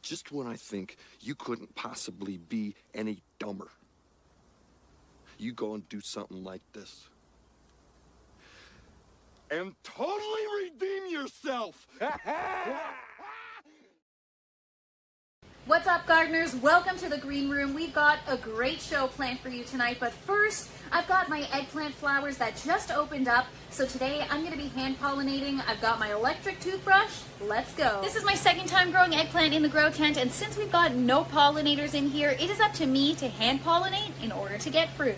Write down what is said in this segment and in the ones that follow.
just when I think you couldn't possibly be any dumber, you go and do something like this. And totally redeem yourself! What's up, gardeners? Welcome to the green room. We've got a great show planned for you tonight, but first, I've got my eggplant flowers that just opened up. So today I'm gonna be hand pollinating. I've got my electric toothbrush. Let's go. This is my second time growing eggplant in the grow tent, and since we've got no pollinators in here, it is up to me to hand pollinate in order to get fruit.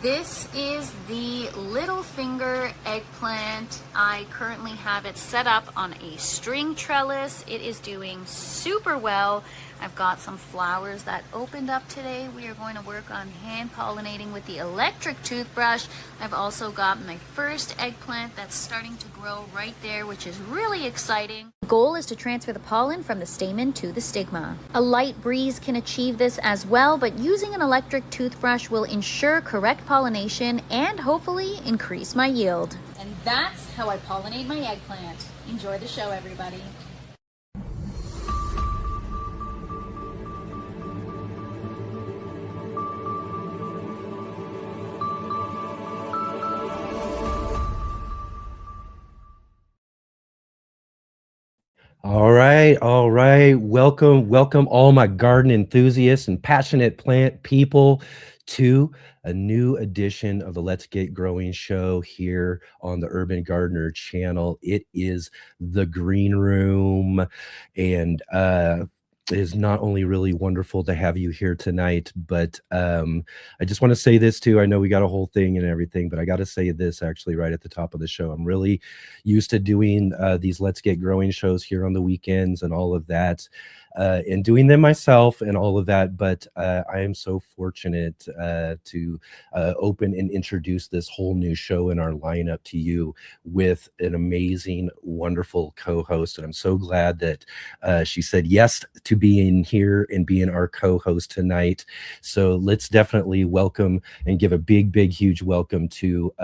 This is the little finger eggplant. I currently have it set up on a string trellis. It is doing super well. I've got some flowers that opened up today. We are going to work on hand pollinating with the electric toothbrush. I've also got my first eggplant that's starting to grow right there, which is really exciting. The goal is to transfer the pollen from the stamen to the stigma. A light breeze can achieve this as well, but using an electric toothbrush will ensure correct pollination and hopefully increase my yield. And that's how I pollinate my eggplant. Enjoy the show, everybody. All right. Welcome all my garden enthusiasts and passionate plant people to a new edition of the Let's Get Growing show here on the Urban Gardener channel. It is the Green Room, and it is not only really wonderful to have you here tonight, but I just want to say this too. I know we got a whole thing and everything, but I got to say this actually right at the top of the show. I'm really used to doing these Let's Get Growing shows here on the weekends and all of that, and doing them myself and all of that. But I am so fortunate to open and introduce this whole new show in our lineup to you with an amazing, wonderful co-host. And I'm so glad that she said yes to being here and being our co-host tonight. So let's definitely welcome and give a big, huge welcome to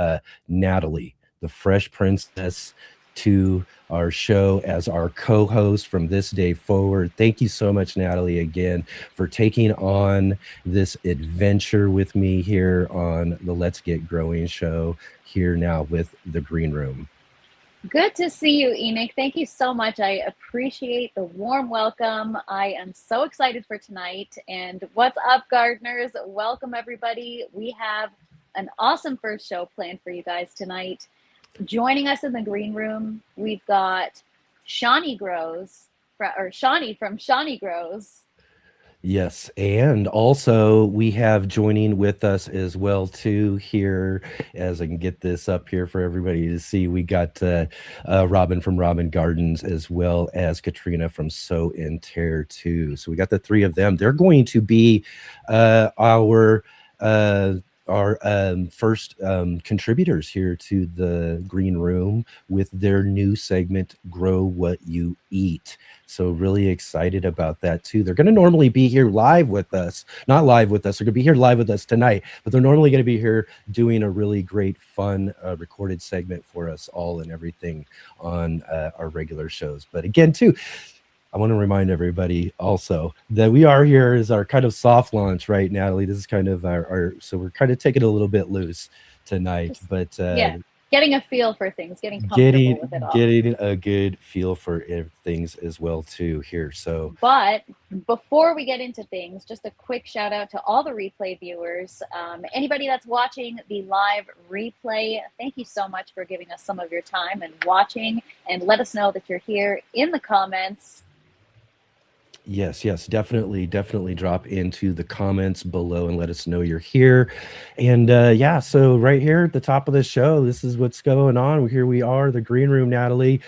Natalie, the Fresh Princess, to our show as our co-host from this day forward. Thank you so much, Natalie, again, for taking on this adventure with me here on the Let's Get Growing show here now with the Green Room. Good to see you, Enoch. Thank you so much. I appreciate the warm welcome. I am so excited for tonight. And what's up, gardeners? Welcome, everybody. We have an awesome first show planned for you guys tonight. Joining us in the green room, we've got Shawnee from Shawnee Grows. Yes, and also we have joining with us as well too here, as I can get this up here for everybody to see. We got Robin from Robin Gardens, as well as Katrina from Sow and Tear too. So we got the three of them. They're going to be our first contributors here to the Green Room with their new segment, Grow What You Eat. So really excited about that too. They're going to normally be here live with us, not live with us. They're going to be here live with us tonight, but they're normally going to be here doing a really great, fun recorded segment for us all and everything on our regular shows. But again, too, I want to remind everybody also that we are here as our kind of soft launch, right, Natalie? This is kind of our so we're kind of taking it a little bit loose tonight, but yeah, getting a feel for things, getting comfortable with it all. Getting a good feel for things as well too here. So, but before we get into things, just a quick shout out to all the replay viewers. Anybody that's watching the live replay, thank you so much for giving us some of your time and watching, and let us know that you're here in the comments. Yes, definitely drop into the comments below and let us know you're here. And yeah, so right here at the top of the show, this is what's going on. Here we are, the Green Room, Natalie.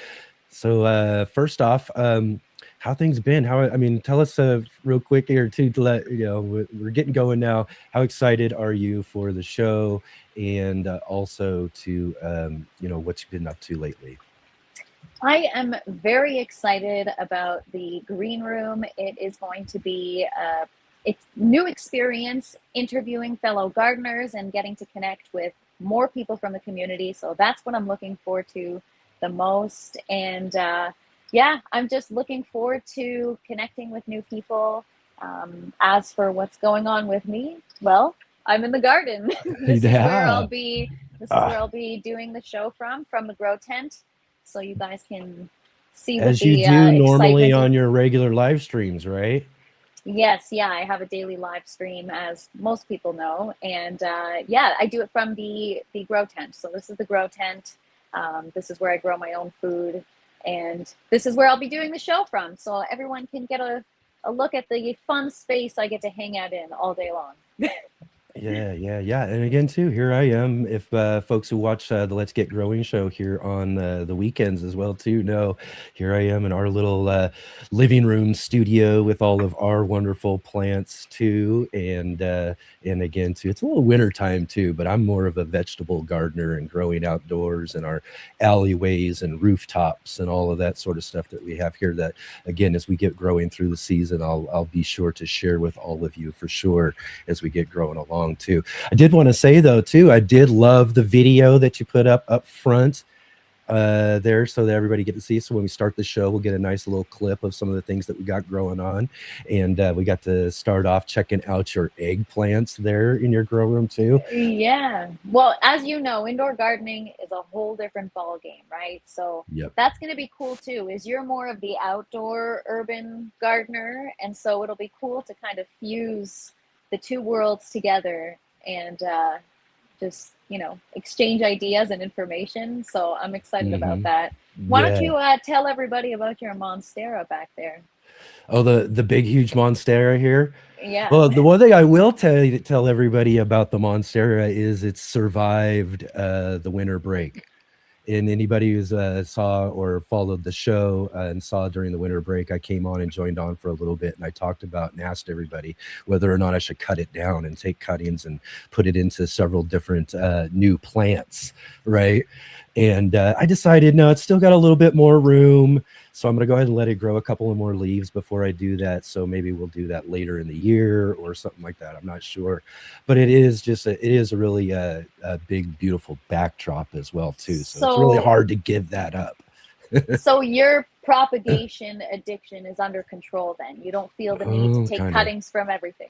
So first off, how things been? Tell us real quick here too, to let you know we're getting going now. How excited are you for the show, and also to what you've been up to lately? I am very excited about the Green Room. It is going to be a new experience interviewing fellow gardeners and getting to connect with more people from the community. So that's what I'm looking forward to the most. And yeah, I'm just looking forward to connecting with new people. As for what's going on with me, well, I'm in the garden. This is where Yeah. I'll be. This is where Ah, I'll be doing the show from the grow tent, so you guys can see what as you the do normally excitement is. on your regular live streams, right? Yes, yeah, I have a daily live stream, as most people know, and yeah, I do it from the grow tent. So this is the grow tent. This is where I grow my own food, and this is where I'll be doing the show from. So everyone can get a look at the fun space I get to hang out in all day long. Yeah, yeah, yeah. And again, too, here I am. If folks who watch the Let's Get Growing show here on the weekends as well, too, know here I am in our little living room studio with all of our wonderful plants, too. And again, too, it's a little winter time, too, but I'm more of a vegetable gardener and growing outdoors in our alleyways and rooftops and all of that sort of stuff that we have here. That, again, as we get growing through the season, I'll be sure to share with all of you for sure as we get growing along too. I did want to say though too, I did love the video that you put up front there so that everybody get to see. So when we start the show, we'll get a nice little clip of some of the things that we got growing on. And we got to start off checking out your eggplants there in your grow room too. Yeah. Well, as you know, indoor gardening is a whole different ball game, right? So Yep. that's going to be cool too. Is you're more of the outdoor urban gardener, and so it'll be cool to kind of fuse the two worlds together and just exchange ideas and information. So I'm excited about Mm-hmm. that. Why don't Yeah. you tell everybody about your monstera back there? Oh, the big huge monstera here. Yeah. Well, the one thing I will tell everybody about the monstera is it's survived the winter break. And anybody who's saw or followed the show and saw during the winter break, I came on and joined on for a little bit, and I talked about and asked everybody whether or not I should cut it down and take cuttings and put it into several different new plants, right? And I decided, no, it's still got a little bit more room, so I'm going to go ahead and let it grow a couple of more leaves before I do that. So maybe we'll do that later in the year or something like that. I'm not sure, but it is a really a big, beautiful backdrop as well too. So it's really So hard to give that up. So your propagation addiction is under control then. You don't feel the need to Oh, take kind of. cuttings from everything.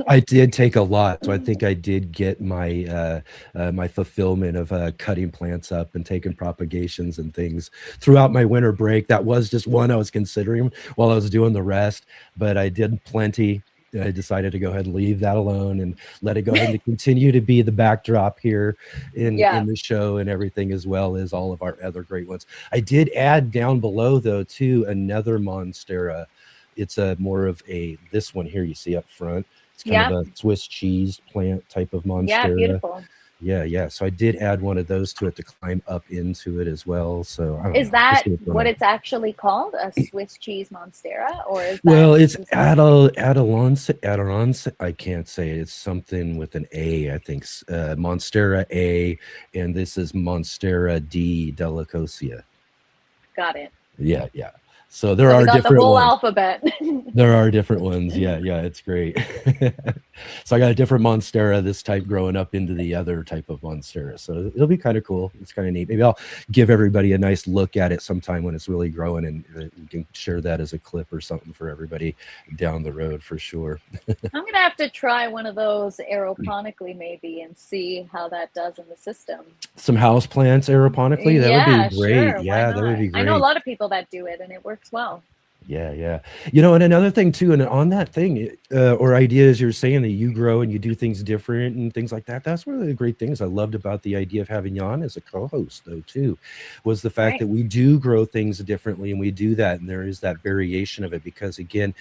I did take a lot, so I think I did get my my fulfillment of cutting plants up and taking propagations and things throughout my winter break. That was just one I was considering while I was doing the rest, but I did plenty. I decided to go ahead and leave that alone and let it go ahead and continue to be the backdrop here Yeah. in the show and everything, as well as all of our other great ones. I did add down below though too another monstera. It's a more of a this one here you see up front. It's kind of Yeah. a Swiss cheese plant type of Yeah, monstera. beautiful. Yeah, yeah. So I did add one of those to it to climb up into it as well. So I don't Is know. We'll that see what's going what on. it's actually called? A Swiss cheese monstera? Or is that Well, it's just Adelonce. I can't say it. It's something with an A, I think. Monstera A, and this is Monstera D delicosia. got it? Yeah, yeah. So there So we are got the different whole ones. alphabet. There are different ones. Yeah, yeah, it's great. So I got a different monstera this type growing up into the other type of monstera. So it'll be kind of cool. It's kind of neat. Maybe I'll give everybody a nice look at it sometime when it's really growing, and we can share that as a clip or something for everybody down the road for sure. I'm gonna have to try one of those aeroponically maybe and see how that does in the system. Some house plants aeroponically, that would be Yeah, great. sure. Why Yeah, that would not? be I know a great. lot of people that do it and it works well. Yeah, yeah. And another thing too, and on that thing, or ideas you're saying that you grow and you do things different and things like that. That's one of the great things I loved about the idea of having Jan as a co-host, though, too, was the fact Right. that we do grow things differently and we do that, and there is that variation of it. Because again,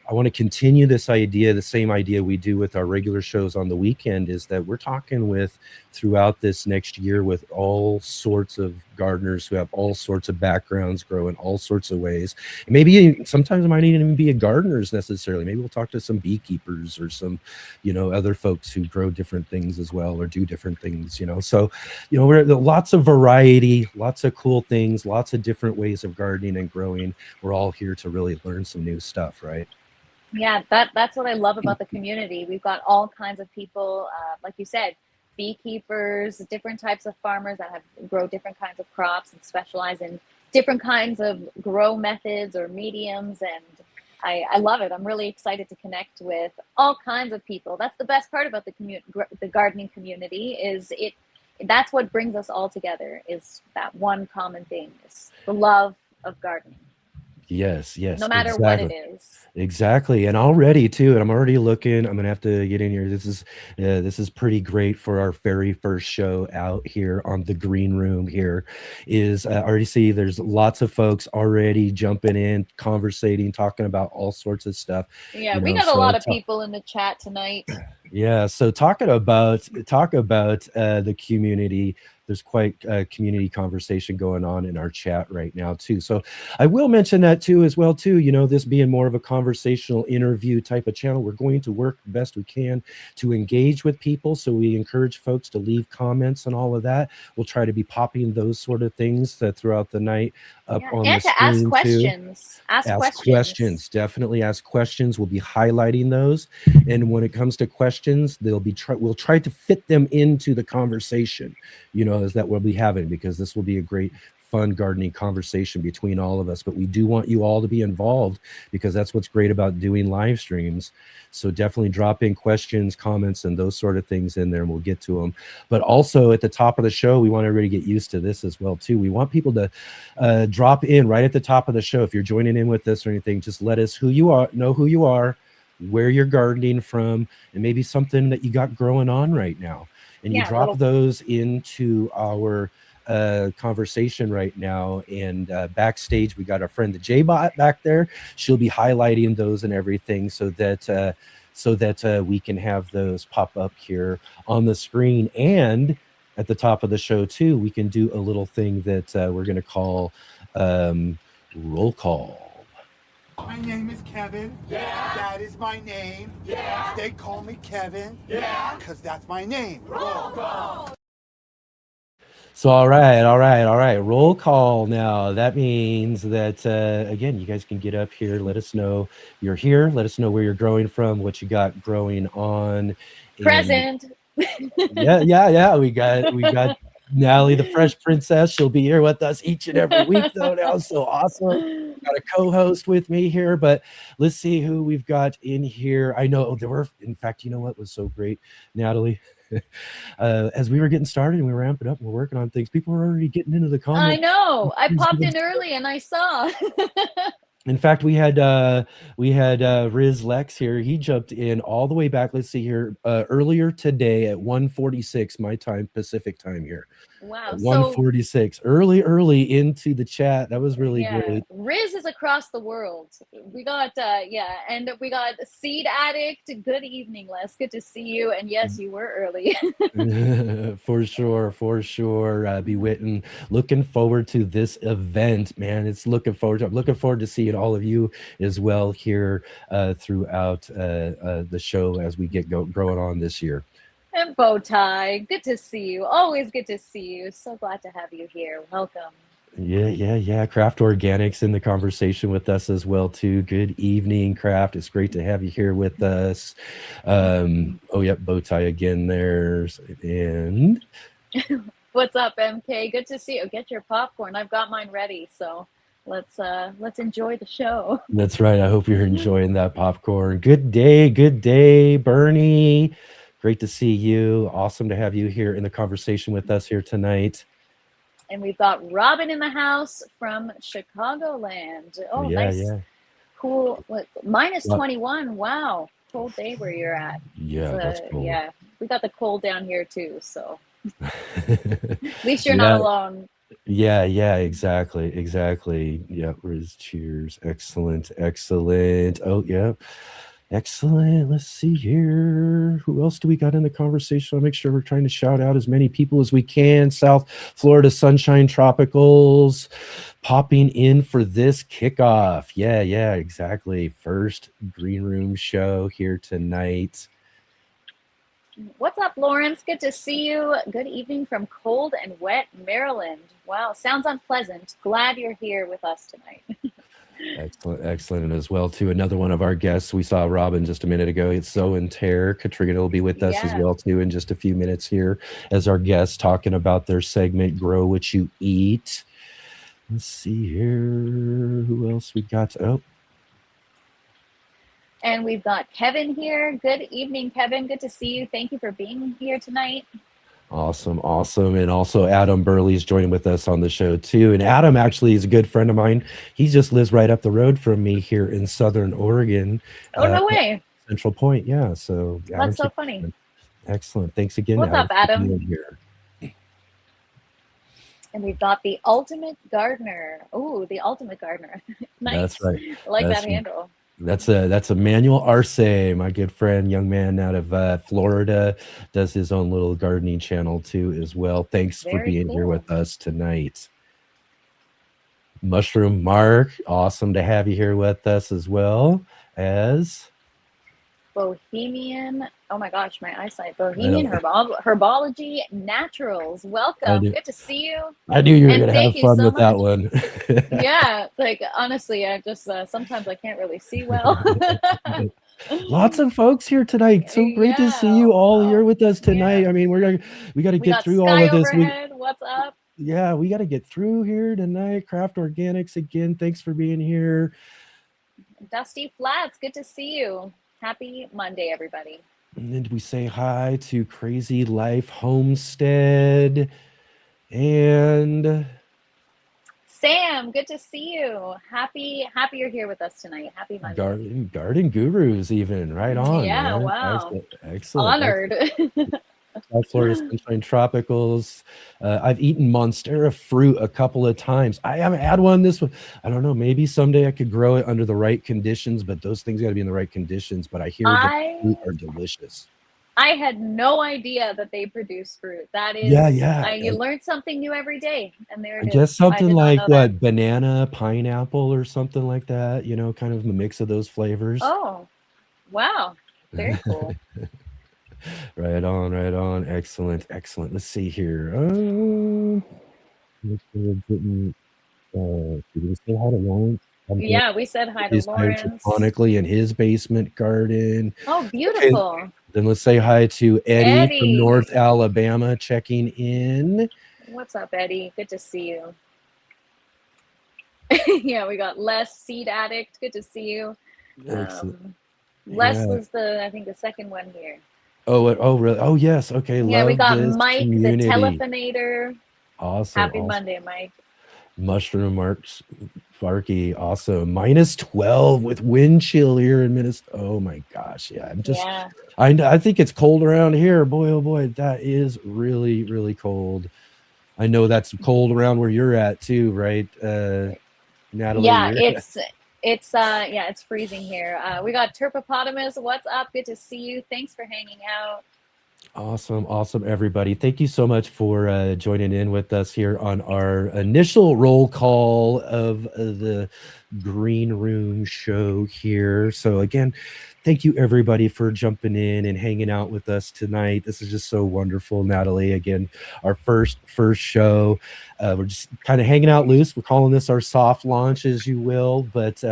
I want to continue this idea, the same idea we do with our regular shows on the weekend, is that we're talking with throughout this next year with all sorts of gardeners who have all sorts of backgrounds, grow in all sorts of ways. And maybe sometimes it might even be a gardeners necessarily. Maybe we'll talk to some beekeepers or some, other folks who grow different things as well or do different things, So, we're lots of variety, lots of cool things, lots of different ways of gardening and growing. We're all here to really learn some new stuff, right? Yeah, that's what I love about the community. We've got all kinds of people, like you said, beekeepers, different types of farmers that have grow different kinds of crops and specialize in different kinds of grow methods or mediums, and I love it. I'm really excited to connect with all kinds of people. That's the best part about the gardening community is it. That's what brings us all together, is that one common thing, is the love of gardening, Yes, no yes, matter what it exactly. is. Exactly, and already too, and I'm already looking. I'm gonna have to get in here. This is pretty great for our very first show out here on the green room. Here is I already see there's lots of folks already jumping in, conversating, talking about all sorts of stuff. Yeah, You we know, got a so lot of people in the chat tonight. yeah, so talk about the community. There's quite a community conversation going on in our chat right now too. So I will mention that too as well too. You know, this being more of a conversational interview type of channel, we're going to work the best we can to engage with people. So we encourage folks to leave comments and all of that. We'll try to be popping those sort of things throughout the night up Yeah, on the and to ask screen too. questions. Ask Ask questions. questions. Definitely ask questions. We'll be highlighting those, and when it comes to questions, we'll try to fit them into the conversation. You know, is that we'll be having, because this will be a great fun gardening conversation between all of us. But we do want you all to be involved, because that's what's great about doing live streams. So definitely drop in questions, comments, and those sort of things in there, and we'll get to them. But also at the top of the show, we want everybody to get used to this as well too. We want people to drop in right at the top of the show. If you're joining in with us or anything, just let us know who you are, where you're gardening from, and maybe something that you got growing on right now. And you drop those into our conversation right now. And backstage, we got our friend the J-Bot back there. She'll be highlighting those and everything so that we can have those pop up here on the screen. And at the top of the show too, we can do a little thing that we're going to call roll call. My name is Kevin. Yeah. That is my name. Yeah. They call me Kevin. Yeah. Because that's my name. Roll call. So, all right. Roll call now. That means that, again, you guys can get up here. Let us know you're here. Let us know where you're growing from, what you got growing on. Present. Yeah. We got Natalie, the Fresh Princess. She'll be here with us each and every week, though. Now, so awesome. Got a co-host with me here, but let's see who we've got in here. I know there were, in fact, you know what was so great, Natalie? As we were getting started and we were ramping up and we're working on things, people were already getting into the comments. I know. I popped in early and I saw. In fact, we had Riz Lex here. He jumped in all the way back. Let's see here, earlier today at 1:46 my time, Pacific time here. Wow. 1:46, early into the chat. That was really great. Riz is across the world. We got and we got Seed Addict. Good evening, Les. Good to see you. And yes, you were early. For sure. Be witten. Looking forward to this event, man. I'm looking forward to seeing all of you as well here throughout the show as we get growing on this year. And Bowtie, good to see you. Always good to see you. So glad to have you here. Welcome. Yeah. Craft Organics in the conversation with us as well too. Good evening, Craft. It's great to have you here with us. Bowtie again there. And what's up, MK? Good to see you. Get your popcorn. I've got mine ready, so let's enjoy the show. That's right. I hope you're enjoying that popcorn. Good day, Bernie. Great to see you. Awesome to have you here in the conversation with us here tonight. And we've got Robin in the house from Chicagoland. Oh, yeah, nice. Yeah. Cool. Minus 21. Wow. Cold day where you're at. Yeah, that's cool. Yeah, we got the cold down here too, so at least you're not alone. Yeah, exactly. Yeah, Riz, cheers. Excellent. Oh, yeah. Excellent. Let's see here. Who else do we got in the conversation? I'll make sure we're trying to shout out as many people as we can. South Florida Sunshine Tropicals popping in for this kickoff. Yeah, exactly. First Green Room show here tonight. What's up, Lawrence? Good to see you. Good evening from cold and wet Maryland. Wow, sounds unpleasant. Glad you're here with us tonight. Excellent. And as well, too, another one of our guests, we saw Robin just a minute ago. It's Zoe and Tare. Katrina will be with us as well, too, in just a few minutes here as our guests talking about their segment, Grow What You Eat. Let's see here. Who else we got? Oh, And we've got Kevin here. Good evening, Kevin. Good to see you. Thank you for being here tonight. awesome. And also Adam Burley's joining with us on the show too. And Adam actually is a good friend of mine. He just lives right up the road from me here in Southern Oregon. Oh, no way. Central Point. Yeah. So That's so funny. Excellent. Thanks again. What's up, Adam? For being here. And we've got the ultimate gardener. Oh, the ultimate gardener. Nice. That's right. I like that handle. That's a Manuel Arce, my good friend, young man out of Florida, does his own little gardening channel too as well. Thanks for being here with us tonight. Mushroom Mark, awesome to have you here with us as well as Bohemian. Oh my gosh, my eyesight. Bohemian Herbology Naturals. Welcome. Good to see you. I knew you were going to have fun with that one. Yeah, like honestly, I just sometimes I can't really see well. Lots of folks here tonight. So great to see you all here with us tonight. I mean, we got to get through all of this. What's up? Yeah, we got to get through here tonight. Craft Organics again. Thanks for being here. Dusty Flats, good to see you. Happy Monday, everybody. And then we say hi to Crazy Life Homestead and Sam, good to see you. Happy you're here with us tonight. Happy Monday. Garden Gurus even, right on. Yeah, man. Wow. Excellent. Honored. South Florida Sunshine Tropicals. I've eaten Monstera fruit a couple of times. I haven't had one this one. I don't know. Maybe someday I could grow it under the right conditions, but those things got to be in the right conditions. But I hear the fruit are delicious. I had no idea that they produce fruit. That is, you learn something new every day. And there it is. I guess something like what, banana, pineapple, or something like that. You know, kind of a mix of those flavors. Oh, wow, very cool. Right on. Excellent. Let's see here. Did we say hi to Lawrence? Yeah, we said hi to Lawrence. Hydroponically in his basement garden. Oh, beautiful. Okay. Then let's say hi to Eddie from North Alabama checking in. What's up, Eddie? Good to see you. Yeah, we got Les, Seed Addict. Good to see you. Excellent. Les was I think the second one here. Oh, really? Oh, yes. Okay. Yeah, we got Mike, community. The Telephonator. Awesome. Happy Monday, Mike. Mushroom Marks, Farky. Awesome. -12 with wind chill here in Minnesota. Oh my gosh. Yeah. I think it's cold around here. Boy, oh boy. That is really, really cold. I know that's cold around where you're at too, right? Natalie. Yeah, it's freezing here. We got Turpopotamus. What's up? Good to see you. Thanks for hanging out. Awesome, everybody. Thank you so much for joining in with us here on our initial roll call of the Green Room show here. So again, thank you everybody for jumping in and hanging out with us tonight. This is just so wonderful, Natalie. Again, our first show. We're just kind of hanging out loose. We're calling this our soft launch, as you will, but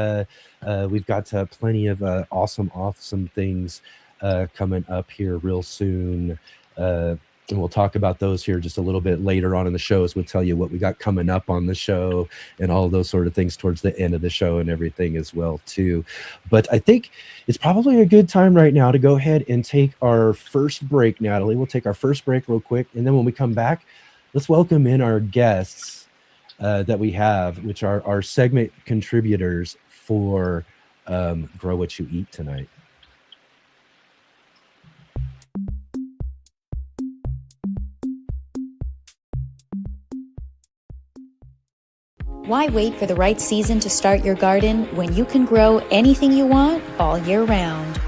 we've got plenty of awesome things coming up here real soon. And we'll talk about those here just a little bit later on in the show, as we'll tell you what we got coming up on the show and all those sort of things towards the end of the show and everything as well too. But I think it's probably a good time right now to go ahead and take our first break, Natalie. We'll take our first break real quick. And then when we come back, let's welcome in our guests that we have, which are our segment contributors for Grow What You Eat tonight. Why wait for the right season to start your garden when you can grow anything you want all year round?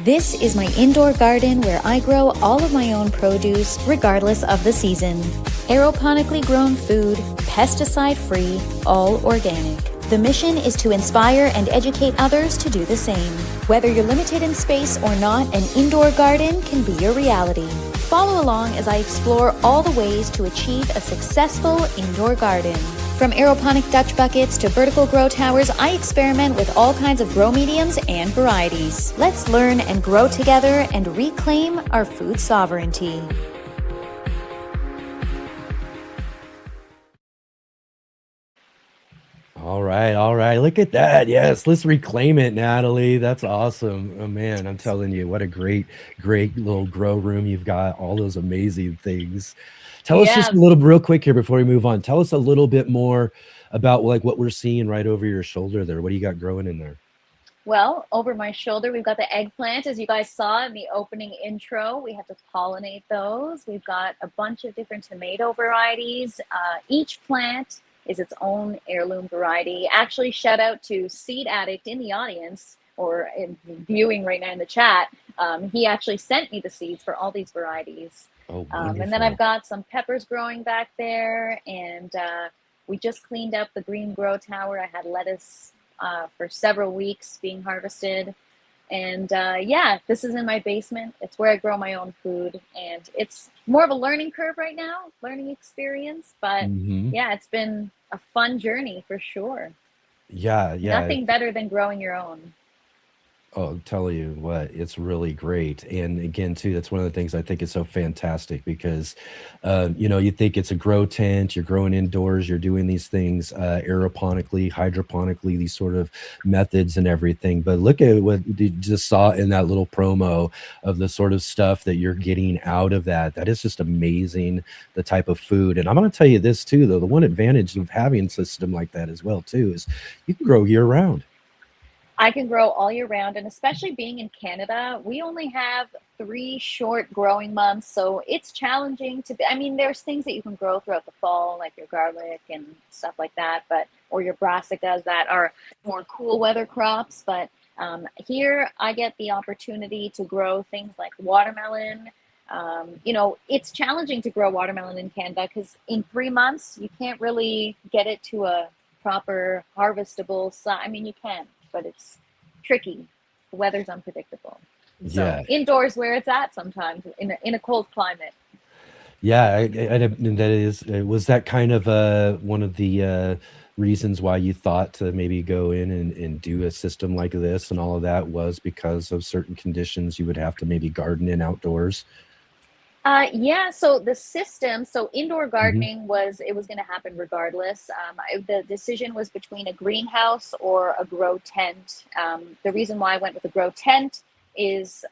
This is my indoor garden where I grow all of my own produce regardless of the season. Aeroponically grown food, pesticide-free, all organic. The mission is to inspire and educate others to do the same. Whether you're limited in space or not, an indoor garden can be your reality. Follow along as I explore all the ways to achieve a successful indoor garden. From aeroponic Dutch buckets to vertical grow towers, I experiment with all kinds of grow mediums and varieties. Let's learn and grow together and reclaim our food sovereignty. All right, all right. Look at that. Yes, let's reclaim it, Natalie. That's awesome. Oh man, I'm telling you, what a great, great little grow room you've got. All those amazing things. Tell us just Yeah. a little real quick here before we move on. Tell us a little bit more about like what we're seeing right over your shoulder there. What do you got growing in there? Well, over my shoulder, we've got the eggplant, as you guys saw in the opening intro. We have to pollinate those. We've got a bunch of different tomato varieties. Each plant is its own heirloom variety. Actually, shout out to Seed Addict in the audience or viewing right now in the chat. He actually sent me the seeds for all these varieties. Oh, And then I've wonderful. got some peppers growing back there. And we just cleaned up the green grow tower. I had lettuce for several weeks being harvested. And yeah, this is in my basement. It's where I grow my own food. And it's more of a learning curve right now, learning experience. But Mhm. yeah, it's been a fun journey for sure. Yeah, yeah. Nothing better than growing your own. Oh, I'll tell you what, it's really great. And again, too, that's one of the things I think is so fantastic because, you think it's a grow tent, you're growing indoors, you're doing these things aeroponically, hydroponically, these sort of methods and everything. But look at what you just saw in that little promo of the sort of stuff that you're getting out of that. That is just amazing, the type of food. And I'm going to tell you this, too, though, the one advantage of having a system like that as well, too, is you can grow year round. I can grow all year round, and especially being in Canada, we only have 3 short growing months, so it's challenging to be. I mean, there's things that you can grow throughout the fall, like your garlic and stuff like that, or your brassicas that are more cool weather crops. But here, I get the opportunity to grow things like watermelon. It's challenging to grow watermelon in Canada because in 3 months you can't really get it to a proper harvestable size. I mean, you can, but it's tricky. The weather's unpredictable. So Yeah. indoors where it's at sometimes in a cold climate. Yeah, and that is was that kind of one of the reasons why you thought to maybe go in and do a system like this and all of that was because of certain conditions you would have to maybe garden in outdoors? Yeah, so the system, so indoor Hmm. gardening was going to happen regardless. The decision was between a greenhouse or a grow tent. The reason why I went with a grow tent is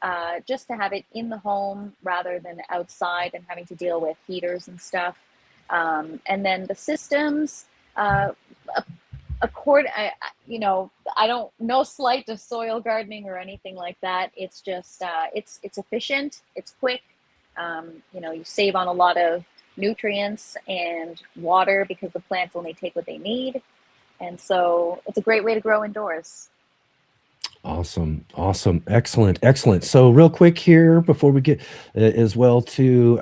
just to have it in the home rather than outside and having to deal with heaters and stuff. And then the systems, uh, I don't, no slight to soil gardening or anything like that. It's just it's efficient, it's quick. You save on a lot of nutrients and water because the plants only take what they need, and so it's a great way to grow indoors. Awesome, awesome, excellent, excellent. So real quick here before we get as well to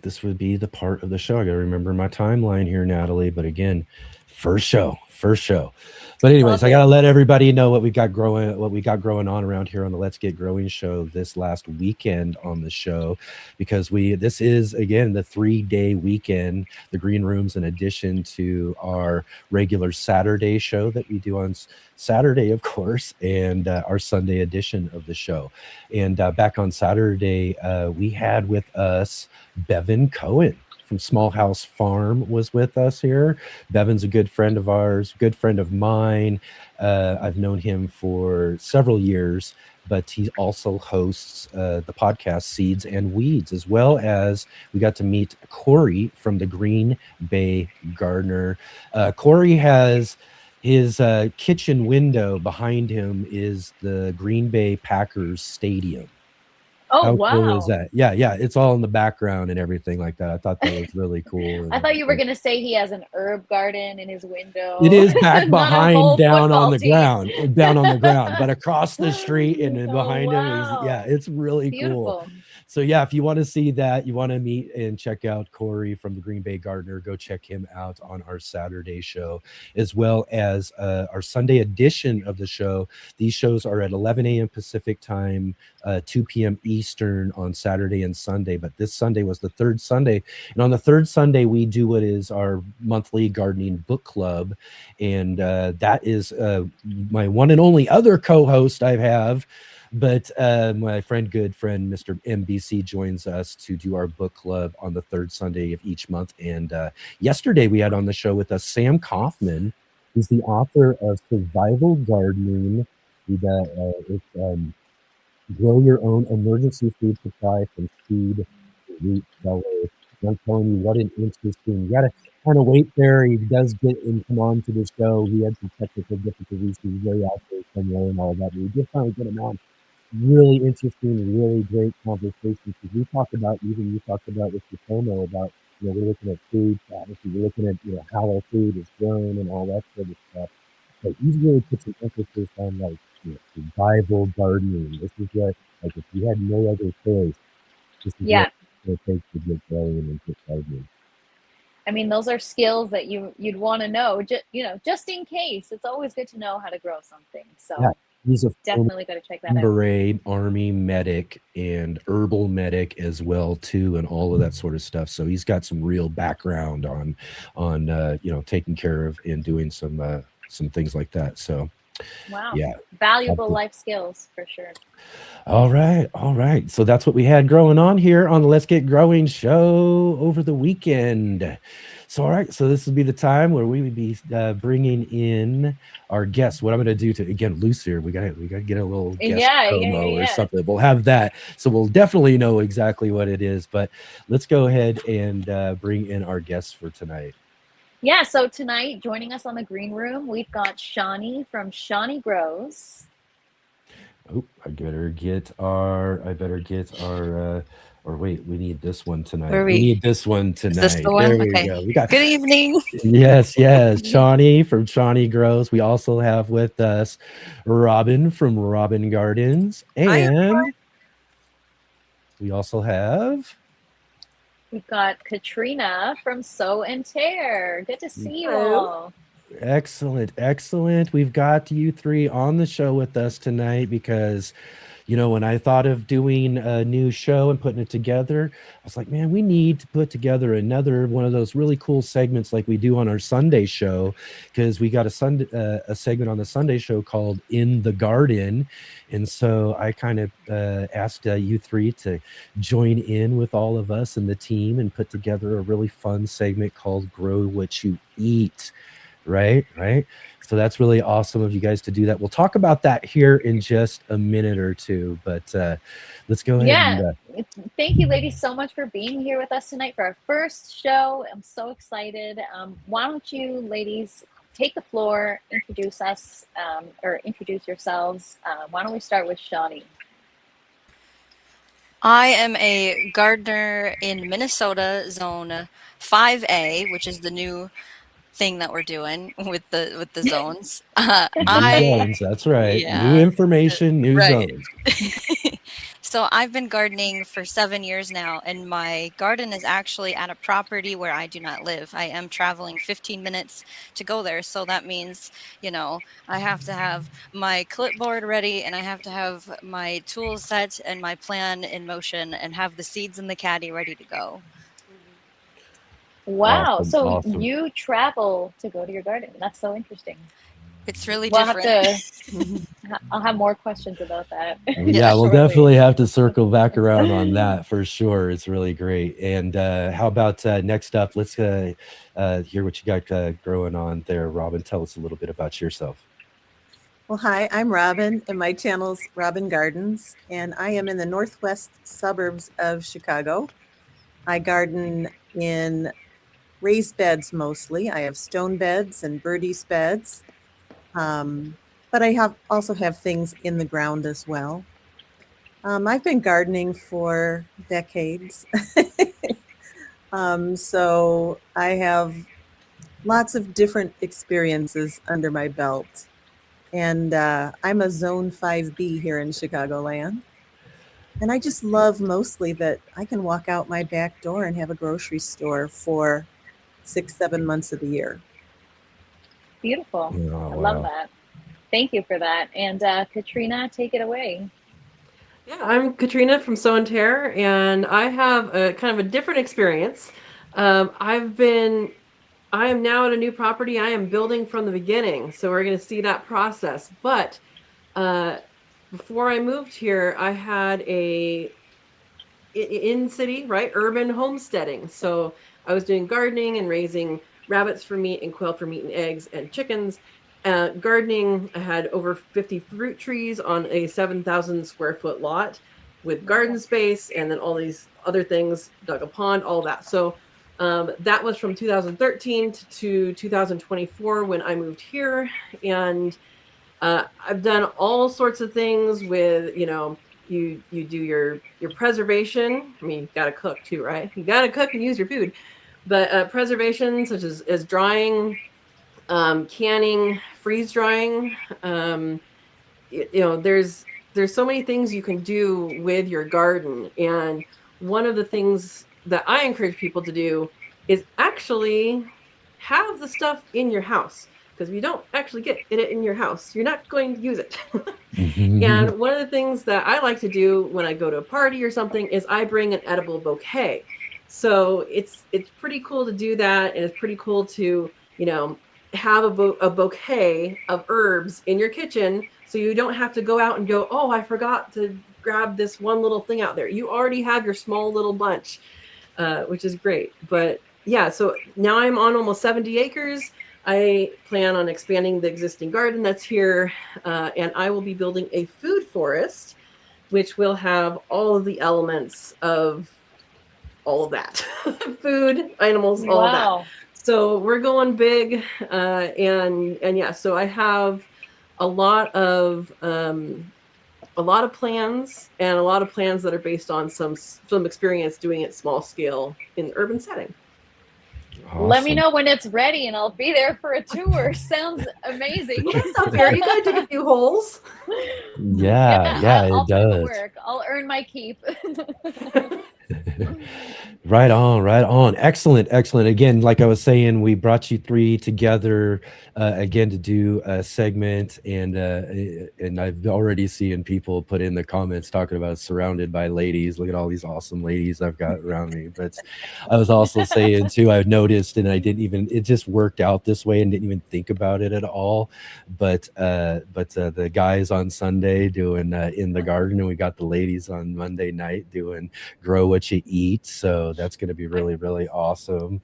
this would be the part of the show. I gotta remember my timeline here, Natalie. But again, first show, first show. But anyways, Love I it. gotta let everybody know what we got growing on around here on the Let's Get Growing show this last weekend on the show, because this is again the 3-day weekend. The green room's in addition to our regular Saturday show that we do on Saturday, of course, and our Sunday edition of the show. And back on Saturday, we had with us Bevan Cohen from Small House Farm was with us here. Bevan's a good friend of ours, good friend of mine. I've known him for several years, but he also hosts the podcast Seeds and Weeds, as well as we got to meet Corey from the Green Bay Gardener. Corey has his kitchen window behind him is the Green Bay Packers stadium. Oh, How cool is wow. that? Yeah, yeah, it's all in the background and everything like that. I thought that was really cool. I And thought you were going to say he has an herb garden in his it window, is back not a behind, whole down on football the team. ground, but across the street and then Oh, behind him is, yeah, wow. it's really cool. Beautiful. So yeah, if you want to see that, you want to meet and check out Corey from the Green Bay Gardener, go check him out on our Saturday show, as well as our Sunday edition of the show. These shows are at 11 a.m. Pacific time, 2 p.m. Eastern on Saturday and Sunday. But this Sunday was the third Sunday. And on the third Sunday, we do what is our monthly gardening book club. And that is my one and only other co-host I have. But my good friend, Mr. MBC, joins us to do our book club on the third Sunday of each month. And yesterday we had on the show with us Sam Kaufman He's the author of Survival Gardening. It's Grow Your Own Emergency Food Supply from Seed to Root Cellar. And I'm telling you, what an interesting. You got to kind of wait there. He does get and come on to the show. He had some technical difficulties. He was very out there somewhere and all that. But we just finally get him on. Really interesting, really great conversation. Because we talked about, even you talked about with your promo about, we're looking at food, obviously we're looking at, how our food is grown and all that sort of stuff. But he's really put some emphasis on like, survival gardening. This is what, like, if you had no other choice, this is what it takes to get going and get gardening. I mean, those are skills that you'd want to know, just in case. It's always good to know how to grow something. So yeah, he's definitely got to check that out. Beret, Army medic, and herbal medic as well too, and all of that sort of stuff. So he's got some real background on taking care of and doing some things like that. So wow, yeah, valuable life skills for sure. All right. So that's what we had growing on here on the Let's Get Growing show over the weekend. So, all right. So this will be the time where we would be bringing in our guests. What I'm going to do to, again, Luce here, we got to get a little guest promo or something. We'll have that. So we'll definitely know exactly what it is. But let's go ahead and bring in our guests for tonight. Yeah. So tonight, joining us on the green room, we've got Shawnee from Shawnee Grows. Oh, I better get our, or wait, we need this one tonight. We need this one tonight. Is this the one? There we Okay. go. We got, good evening. Yes. Shawnee from Shawnee Grows. We also have with us Robin from Robin Gardens. And we also have... We've got Katrina from Sow and Tear. Good to see you all. Excellent. We've got you three on the show with us tonight because, when I thought of doing a new show and putting it together, I was like, man, we need to put together another one of those really cool segments like we do on our Sunday show, because we got a segment on the Sunday show called In the Garden. And so I kind of asked you three to join in with all of us and the team and put together a really fun segment called Grow What You Eat. Right. So that's really awesome of you guys to do that. We'll talk about that here in just a minute or two, but let's go ahead. Thank you, ladies, so much for being here with us tonight for our first show. I'm so excited. Why don't you ladies take the floor, introduce us or introduce yourselves. Why don't we start with Shawnee? I am a gardener in Minnesota Zone 5A, which is the new thing that we're doing with the zones. Zones, that's right. Yeah. New information, new zones. So I've been gardening for 7 years now, and my garden is actually at a property where I do not live. I am traveling 15 minutes to go there. So that means, I have to have my clipboard ready, and I have to have my tools set and my plan in motion and have the seeds in the caddy ready to go. Wow. Awesome. You travel to go to your garden. That's so interesting. It's really different. I'll have more questions about that. Yeah, we'll definitely have to circle back around on that for sure. It's really great. And how about next up, let's hear what you got growing on there. Robin, tell us a little bit about yourself. Well, hi, I'm Robin, and my channel's Robin Gardens, and I am in the northwest suburbs of Chicago. I garden in raised beds mostly. I have stone beds and birdies beds, but I also have things in the ground as well. I've been gardening for decades, so I have lots of different experiences under my belt. And I'm a Zone 5B here in Chicagoland. And I just love mostly that I can walk out my back door and have a grocery store for 6-7 months of the year. Beautiful. Oh, I love that. Thank you for that. And Katrina, take it away. Yeah, I'm Katrina from Sow and Tear, and I have a kind of a different experience. I am now at a new property. I am building from the beginning, so we're going to see that process. But before I moved here, I had a in city, right, urban homesteading. So I was doing gardening and raising rabbits for meat and quail for meat and eggs and chickens. Gardening, I had over 50 fruit trees on a 7,000 square foot lot with garden space, and then all these other things, dug a pond, all that. So that was from 2013 to 2024 when I moved here. And I've done all sorts of things with, you do your preservation. I mean, you got to cook too, right? You got to cook and use your food. But preservation, such as drying, canning, freeze drying. There's so many things you can do with your garden, and one of the things that I encourage people to do is actually have the stuff in your house, because if you don't actually get it in your house, you're not going to use it. And one of the things that I like to do when I go to a party or something is I bring an edible bouquet. So it's pretty cool to do that, and it's pretty cool to have a bouquet of herbs in your kitchen, so you don't have to go out and go, oh, I forgot to grab this one little thing out there. You already have your small little bunch, which is great. But yeah, so now I'm on almost 70 acres. I plan on expanding the existing garden that's here, and I will be building a food forest, which will have all of the elements of all of that. Food, animals, all of that. So we're going big, and yeah. So I have a lot of plans, and a lot of plans that are based on some experience doing it small scale in the urban setting. Awesome. Let me know when it's ready, and I'll be there for a tour. Sounds amazing. Well, that's not fair. You gotta dig a few holes. Yeah, I'll it do the does. work. I'll earn my keep. Right on. Excellent. Again, like I was saying, we brought you three together again to do a segment, and I've already seen people put in the comments talking about surrounded by ladies. Look at all these awesome ladies I've got around me. But I was also saying too, I've noticed, and it just worked out this way and didn't even think about it at all. But the guys on Sunday doing in the garden, and we got the ladies on Monday night doing grow what you eat. So that's going to be really, really awesome.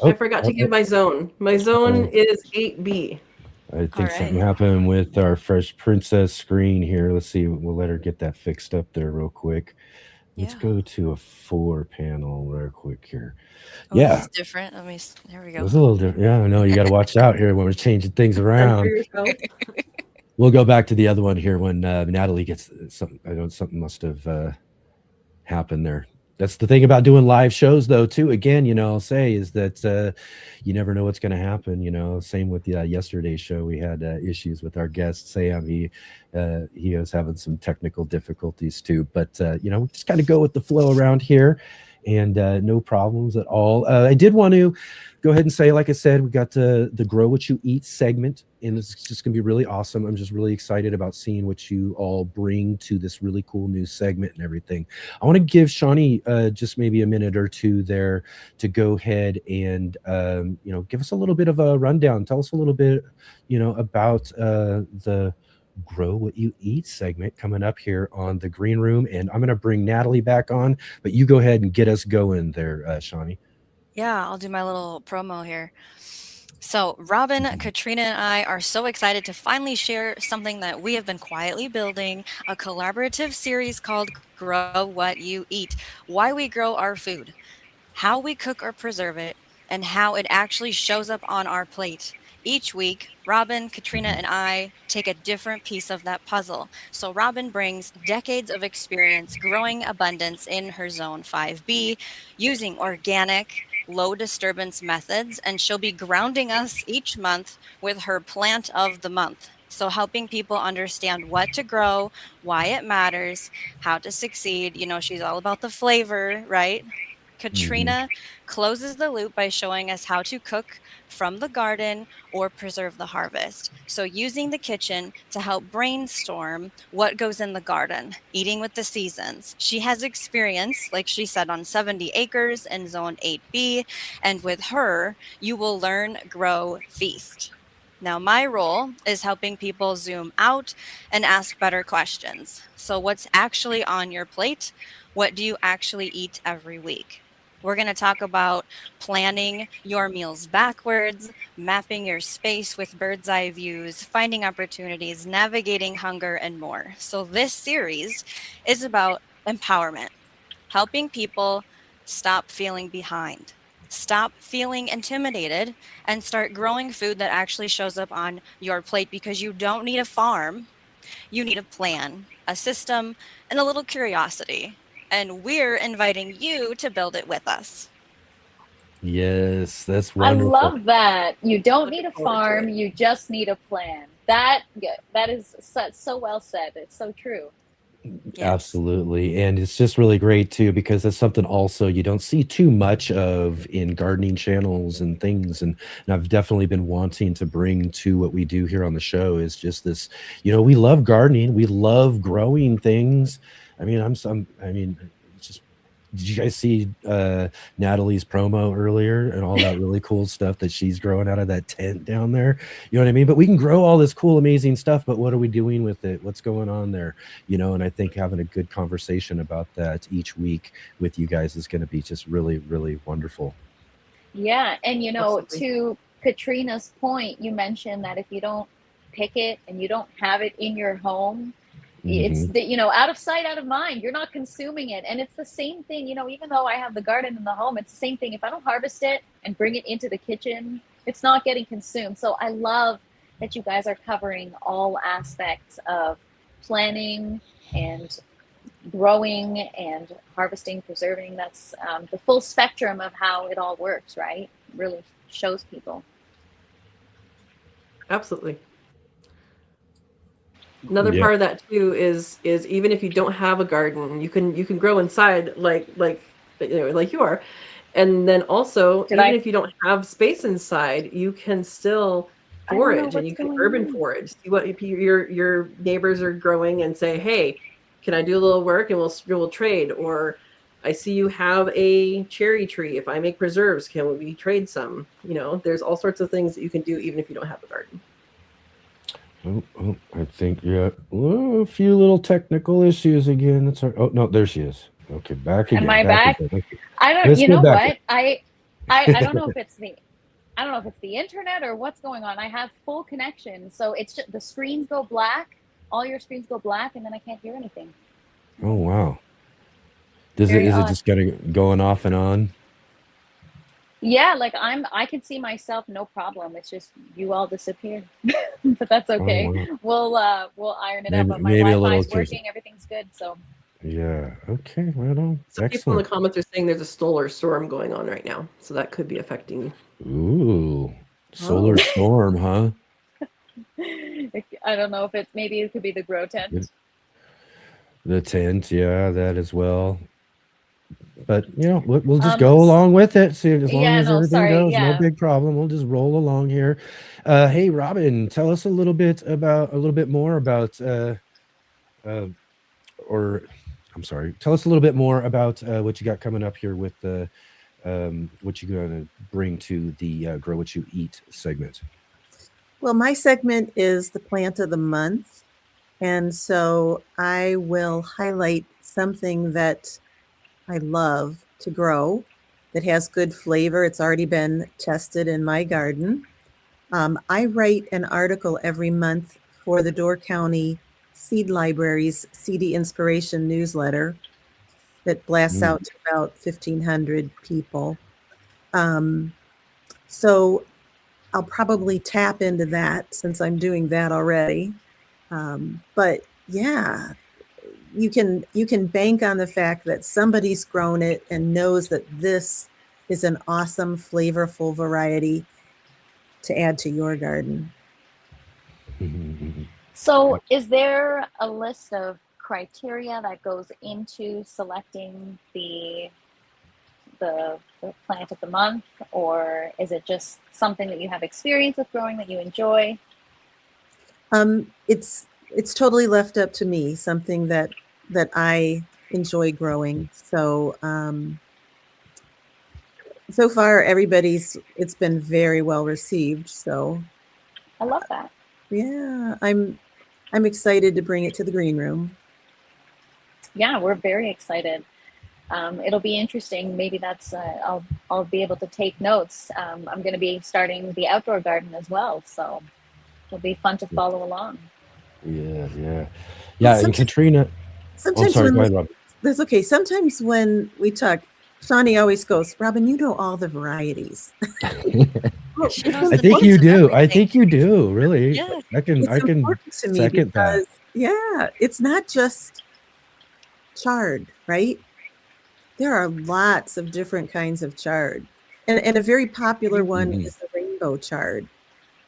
I forgot to give my zone. My zone is 8B. I think something happened with our Fresh Princess screen here. Let's see. We'll let her get that fixed up there real quick. Let's go to a 4 panel real quick here. Oh, it's different. There we go. It's a little different. Yeah, I know. You got to watch out here when we're changing things around. We'll go back to the other one here when Natalie gets something. I don't. Something must have happened there. That's the thing about doing live shows, though, too. Again, I'll say is that you never know what's going to happen. Same with yesterday's show. We had issues with our guest Sam. He was having some technical difficulties too. But we just kind of go with the flow around here, and no problems at all. I did want to go ahead and say, like I said, we got the Grow What You Eat segment, and it's just going to be really awesome. I'm just really excited about seeing what you all bring to this really cool new segment and everything. I want to give Shawnee just maybe a minute or two there to go ahead and, give us a little bit of a rundown. Tell us a little bit, about the Grow What You Eat segment coming up here on the Green Room. And I'm going to bring Natalie back on, but you go ahead and get us going there, Shawnee. Yeah, I'll do my little promo here. So Robin, Katrina, and I are so excited to finally share something that we have been quietly building, a collaborative series called Grow What You Eat, why we grow our food, how we cook or preserve it, and how it actually shows up on our plate. Each week, Robin, Katrina, and I take a different piece of that puzzle. So Robin brings decades of experience growing abundance in her zone 5B using organic, low disturbance methods, and she'll be grounding us each month with her plant of the month. So helping people understand what to grow, why it matters, how to succeed. She's all about the flavor, right? Katrina closes the loop by showing us how to cook from the garden or preserve the harvest. So using the kitchen to help brainstorm what goes in the garden, eating with the seasons. She has experience, like she said, on 70 acres in zone 8B. And with her, you will learn, grow, feast. Now, my role is helping people zoom out and ask better questions. So what's actually on your plate? What do you actually eat every week? We're going to talk about planning your meals backwards, mapping your space with bird's eye views, finding opportunities, navigating hunger, and more. So this series is about empowerment, helping people stop feeling behind, stop feeling intimidated, and start growing food that actually shows up on your plate, because you don't need a farm. You need a plan, a system, and a little curiosity. And we're inviting you to build it with us. Yes, that's I wonderful. love that. You don't need Looking a forward to farm, it. you just need a plan. That is so well said. It's so true. Yes. Absolutely. And it's just really great too, because it's something also you don't see too much of in gardening channels and things. And I've definitely been wanting to bring to what we do here on the show is just this, we love gardening, we love growing things. I mean, it's just, did you guys see Natalie's promo earlier and all that really cool stuff that she's growing out of that tent down there? You know what I mean? But we can grow all this cool, amazing stuff, but what are we doing with it? What's going on there? And I think having a good conversation about that each week with you guys is going to be just really, really wonderful. Yeah, and Absolutely. to Katrina's point, you mentioned that if you don't pick it and you don't have it in your home, it's Hmm. out of sight, out of mind. You're not consuming it. And it's the same thing, even though I have the garden in the home, it's the same thing. If I don't harvest it and bring it into the kitchen, it's not getting consumed. So I love that you guys are covering all aspects of planning and growing and harvesting, preserving. That's the full spectrum of how it all works, right? Really shows people. Absolutely. Another Yeah. part of that too is even if you don't have a garden, you can grow inside like you are. And then also, Did even I? if you don't have space inside, you can still I don't know forage, and what's you can going urban on. forage. See what your neighbors are growing and say, "Hey, can I do a little work and we'll trade?" Or I see you have a cherry tree. If I make preserves, can we trade some? There's all sorts of things that you can do even if you don't have a garden. Oh, I think, yeah. Oh, a few little technical issues again. That's all. Oh, no, there she is. Okay, back Am again. I Back back? again. Okay. I don't. Let's You get know back in. what? I don't know if it's the. I don't know if it's the internet or what's going on. I have full connection, so it's just the screens go black. All your screens go black, and then I can't hear anything. I Oh, don't know. wow. Very Is it odd. just going off and on? Yeah, like I could see myself, no problem. It's just you all disappeared. But that's Oh, okay. wow. We'll iron it out. But my Maybe a Wi-Fi little is occasion. working, everything's good. So Yeah. Okay. Right on. Some people in the Excellent. comments are saying there's a solar storm going on right now, so that could be affecting you. Ooh. Solar Oh, storm, huh? I don't know if maybe it could be the grow tent. The tent, yeah, that as well. But we'll just Um, go along with it. See, as long yeah, as no, everything sorry, goes, no yeah. big problem. We'll just roll along here. Hey, Robin, tell us a little bit more about, uh, or I'm sorry, tell us a little bit more about what you got coming up here with the what you're going to bring to the Grow What You Eat segment. Well, my segment is the plant of the month. And so I will highlight something that I love to grow that has good flavor. It's already been tested in my garden. I write an article every month for the Door County Seed Library's CD Inspiration newsletter that blasts out to about 1,500 people. So I'll probably tap into that since I'm doing that already. But yeah, you can bank on the fact that somebody's grown it and knows that this is an awesome, flavorful variety to add to your garden. So, is there a list of criteria that goes into selecting the plant of the month, or is it just something that you have experience with growing that you enjoy? It's totally left up to me, something that I enjoy growing. So so far it's been very well received. So I love that. yeah, I'm excited to bring it to the green room. Yeah, we're very excited. it'll be interesting. Maybe that's I'll be able to take notes. I'm going to be starting the outdoor garden as well, so it'll be fun to follow along. Yeah, yeah. Well, Yeah, and Katrina, oh, I'm sometimes sorry, when go we, ahead, Rob. that's okay. Sometimes when we talk, Shawnee always goes, Robin, you know all the varieties. Well, She it's knows I the think names you of do. I everything. think you do, really. Yeah. I it's can important to me second that. because, yeah, it's not just chard, right? There are lots of different kinds of chard. And a very popular one Mhm. is the rainbow chard.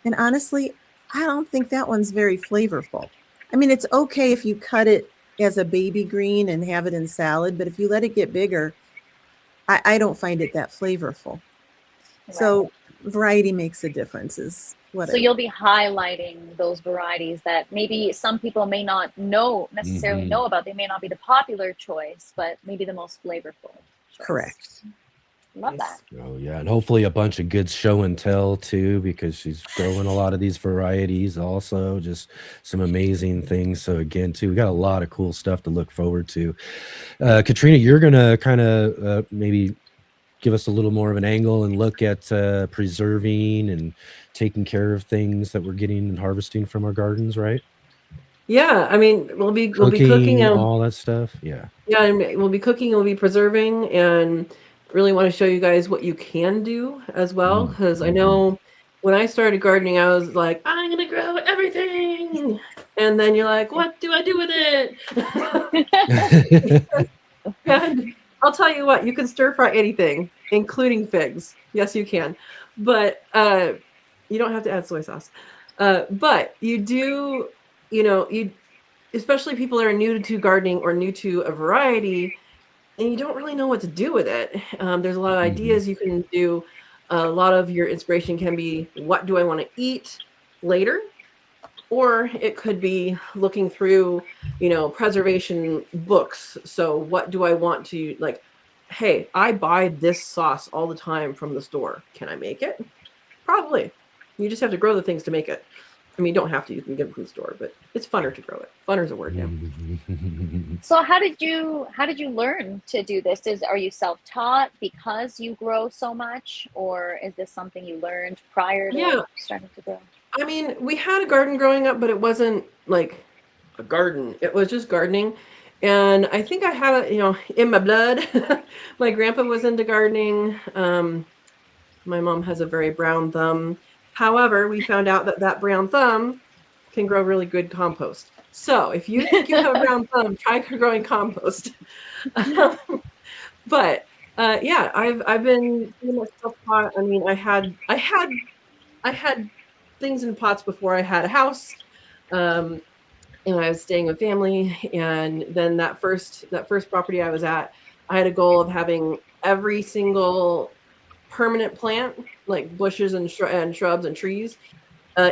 And honestly, I don't think that one's very flavorful. I mean, it's okay if you cut it as a baby green and have it in salad, but if you let it get bigger, I don't find it that flavorful. Right. So variety makes a difference is what So I you'll be highlighting those varieties that maybe some people may not necessarily Mhm. know about. They may not be the popular choice, but maybe the most flavorful choice. correct. Love that. Nice. Oh yeah, and hopefully a bunch of good show and tell too, because she's growing a lot of these varieties also, just some amazing things. So again, too, we got a lot of cool stuff to look forward to. Katrina, you're gonna kind of maybe give us a little more of an angle and look at preserving and taking care of things that we're getting and harvesting from our gardens, right? Yeah, I mean, we'll be cooking Cooking, and all that stuff. Yeah. yeah, and we'll be cooking, we'll be preserving, and really want to show you guys what you can do as well. Because I Mm-hmm. know when I started gardening, I was like, I'm gonna grow everything, and then you're like, what do I do with it? And I'll tell you what, you can stir fry anything, including figs. Yes, you can, but you don't have to add soy sauce. But you do, you especially people that are new to gardening or new to a variety and you don't really know what to do with it. There's a lot of Hmm. ideas you can do. A lot of your inspiration can be, what do I want to eat later? Or it could be looking through, preservation books. So what do I want to like? Hey, I buy this sauce all the time from the store. Can I make it? Probably. You just have to grow the things to make it. I mean, you don't have to. You can get it from the store, but it's funner to grow it. Funner's a word now. So how did you learn to do this? Are you self-taught because you grow so much, or is this something you learned prior to Yeah, starting to grow? I mean, we had a garden growing up, but it wasn't like a garden. It was just gardening. And I think I have it, in my blood. My grandpa was into gardening. My mom has a very brown thumb. However, we found out that that brown thumb can grow really good compost. So if you think you have a brown thumb, try growing compost. But yeah, I've been pretty much self-taught. I mean, I had things in pots before I had a house. Um, and I was staying with family. And then that first property I was at, I had a goal of having every single permanent plant, like bushes and shrubs and trees,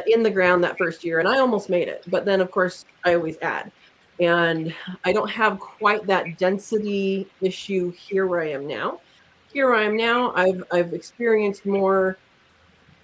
in the ground that first year. And I almost made it. But then, of course, I always add. And I don't have quite that density issue here where I am now. Here where I am now, I've experienced more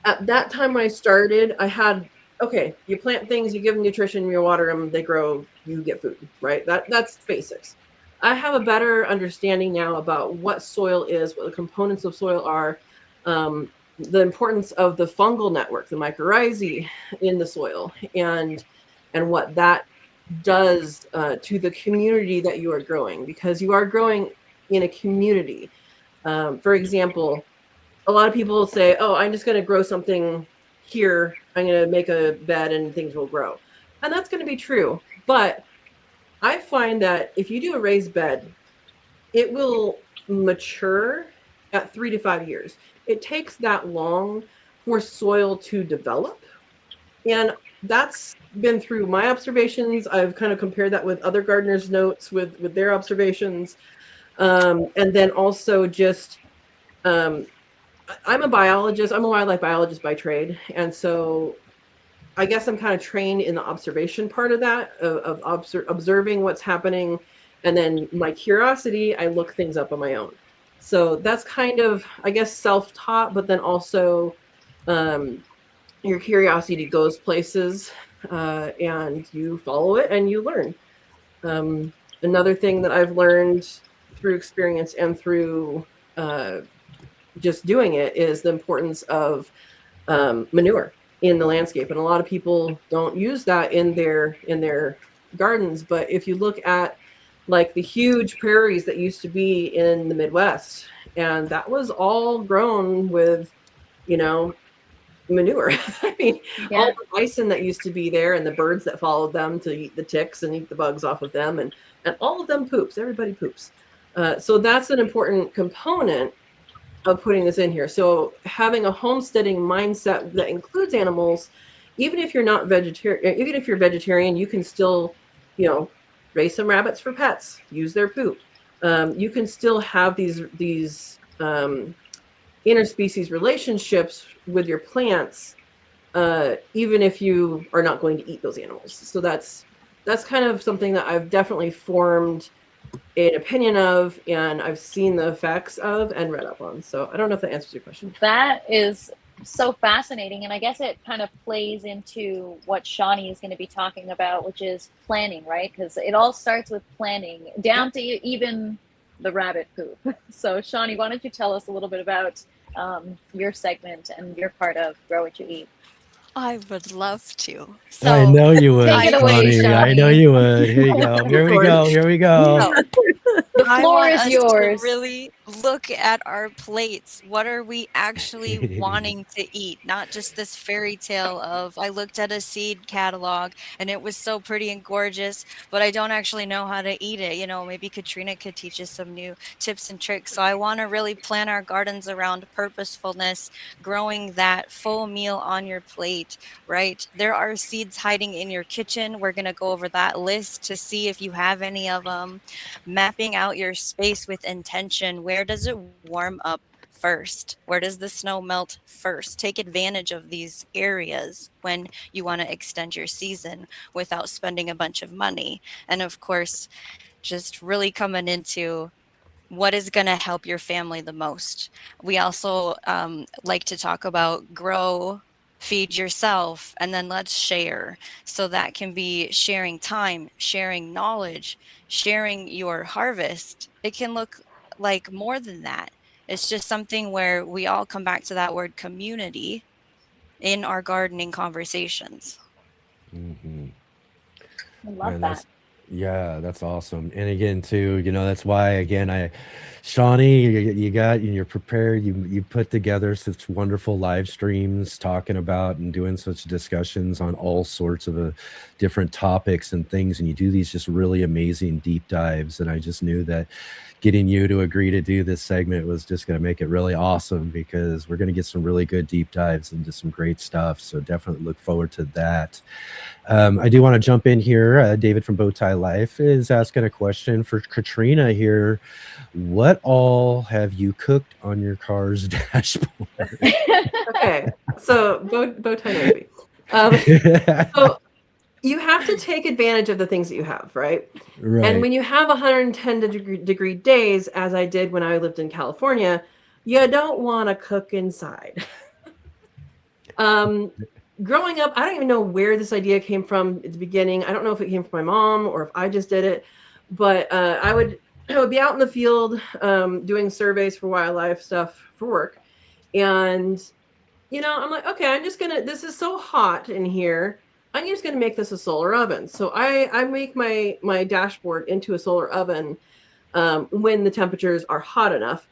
at that time when I started, I had okay, you plant things, you give them nutrition, you water them, they grow, you get food, right? That's basics. I have a better understanding now about what soil is, what the components of soil are, the importance of the fungal network, the mycorrhizae in the soil, and what that does to the community that you are growing, because you are growing in a community. For example, a lot of people say, "Oh, I'm just going to grow something here. I'm going to make a bed and things will grow." And that's going to be true. But I find that if you do a raised bed, it will mature at 3 to 5 years. It takes that long for soil to develop. And that's been through my observations. I've kind of compared that with other gardeners' notes with their observations. And then also just um, I'm a biologist. I'm a wildlife biologist by trade, and so I guess I'm kind of trained in the observation part of that, of observing what's happening, and then my curiosity, I look things up on my own. So that's kind of, I guess, self-taught, but then also um, your curiosity goes places, and you follow it and you learn. Another thing that I've learned through experience and through just doing it is the importance of manure in the landscape. And a lot of people don't use that in their gardens. But if you look at like the huge prairies that used to be in the Midwest, and that was all grown with, manure. I mean, all the bison that used to be there and the birds that followed them to eat the ticks and eat the bugs off of them, and all of them poops. Everybody poops. So that's an important component of putting this in here. So having a homesteading mindset that includes animals, even if you're not vegetarian, even if you're vegetarian, you can still, raise some rabbits for pets, use their poop. You can still have these interspecies relationships with your plants, even if you are not going to eat those animals. So that's kind of something that I've definitely formed an opinion of, and I've seen the effects of and read up on. So I don't know if that answers your question. That is so fascinating, and I guess it kind of plays into what Shawnee is going to be talking about, which is planning, right? Because it all starts with planning, down to even the rabbit poop. So Shawnee, why don't you tell us a little bit about your segment and your part of Grow What You Eat? I would love to. So I know you would. Take it away, Shawnee. I know Shawnee. you would. Here you go. Here we go. Here we go. So, The I floor want is us yours. to really look at our plates. What are we actually wanting to eat? Not just this fairy tale of, I looked at a seed catalog and it was so pretty and gorgeous, but I don't actually know how to eat it. Maybe Katrina could teach us some new tips and tricks. So I want to really plan our gardens around purposefulness, growing that full meal on your plate, right? There are seeds hiding in your kitchen. We're going to go over that list to see if you have any of them. Mapping out your space with intention. Where does it warm up first? Where does the snow melt first? Take advantage of these areas when you want to extend your season without spending a bunch of money. And of course, just really coming into what is going to help your family the most. We also like to talk about grow, feed yourself, and then let's share. So that can be sharing time, sharing knowledge, sharing your harvest. It can look like more than that. It's just something where we all come back to that word community in our gardening conversations. Mhm. I love Man, that. that's awesome. And again, too, that's why again, Shawnee, you're prepared. You put together such wonderful live streams talking about and doing such discussions on all sorts of different topics and things, and you do these just really amazing deep dives. And I just knew that getting you to agree to do this segment was just going to make it really awesome, because we're going to get some really good deep dives into some great stuff. So definitely look forward to that. I do want to jump in here. David from Bowtie Life is asking a question for Katrina here. What all have you cooked on your car's dashboard? Okay, so Bowtie Navy. So you have to take advantage of the things that you have, right? Right. And when you have 110 degree days, as I did when I lived in California, you don't want to cook inside. Growing up, I don't even know where this idea came from at the beginning. I don't know if it came from my mom or if I just did it, but I would be out in the field doing surveys for wildlife stuff for work. And, I'm like, okay, this is so hot in here. I'm just going to make this a solar oven. So I make my dashboard into a solar oven when the temperatures are hot enough.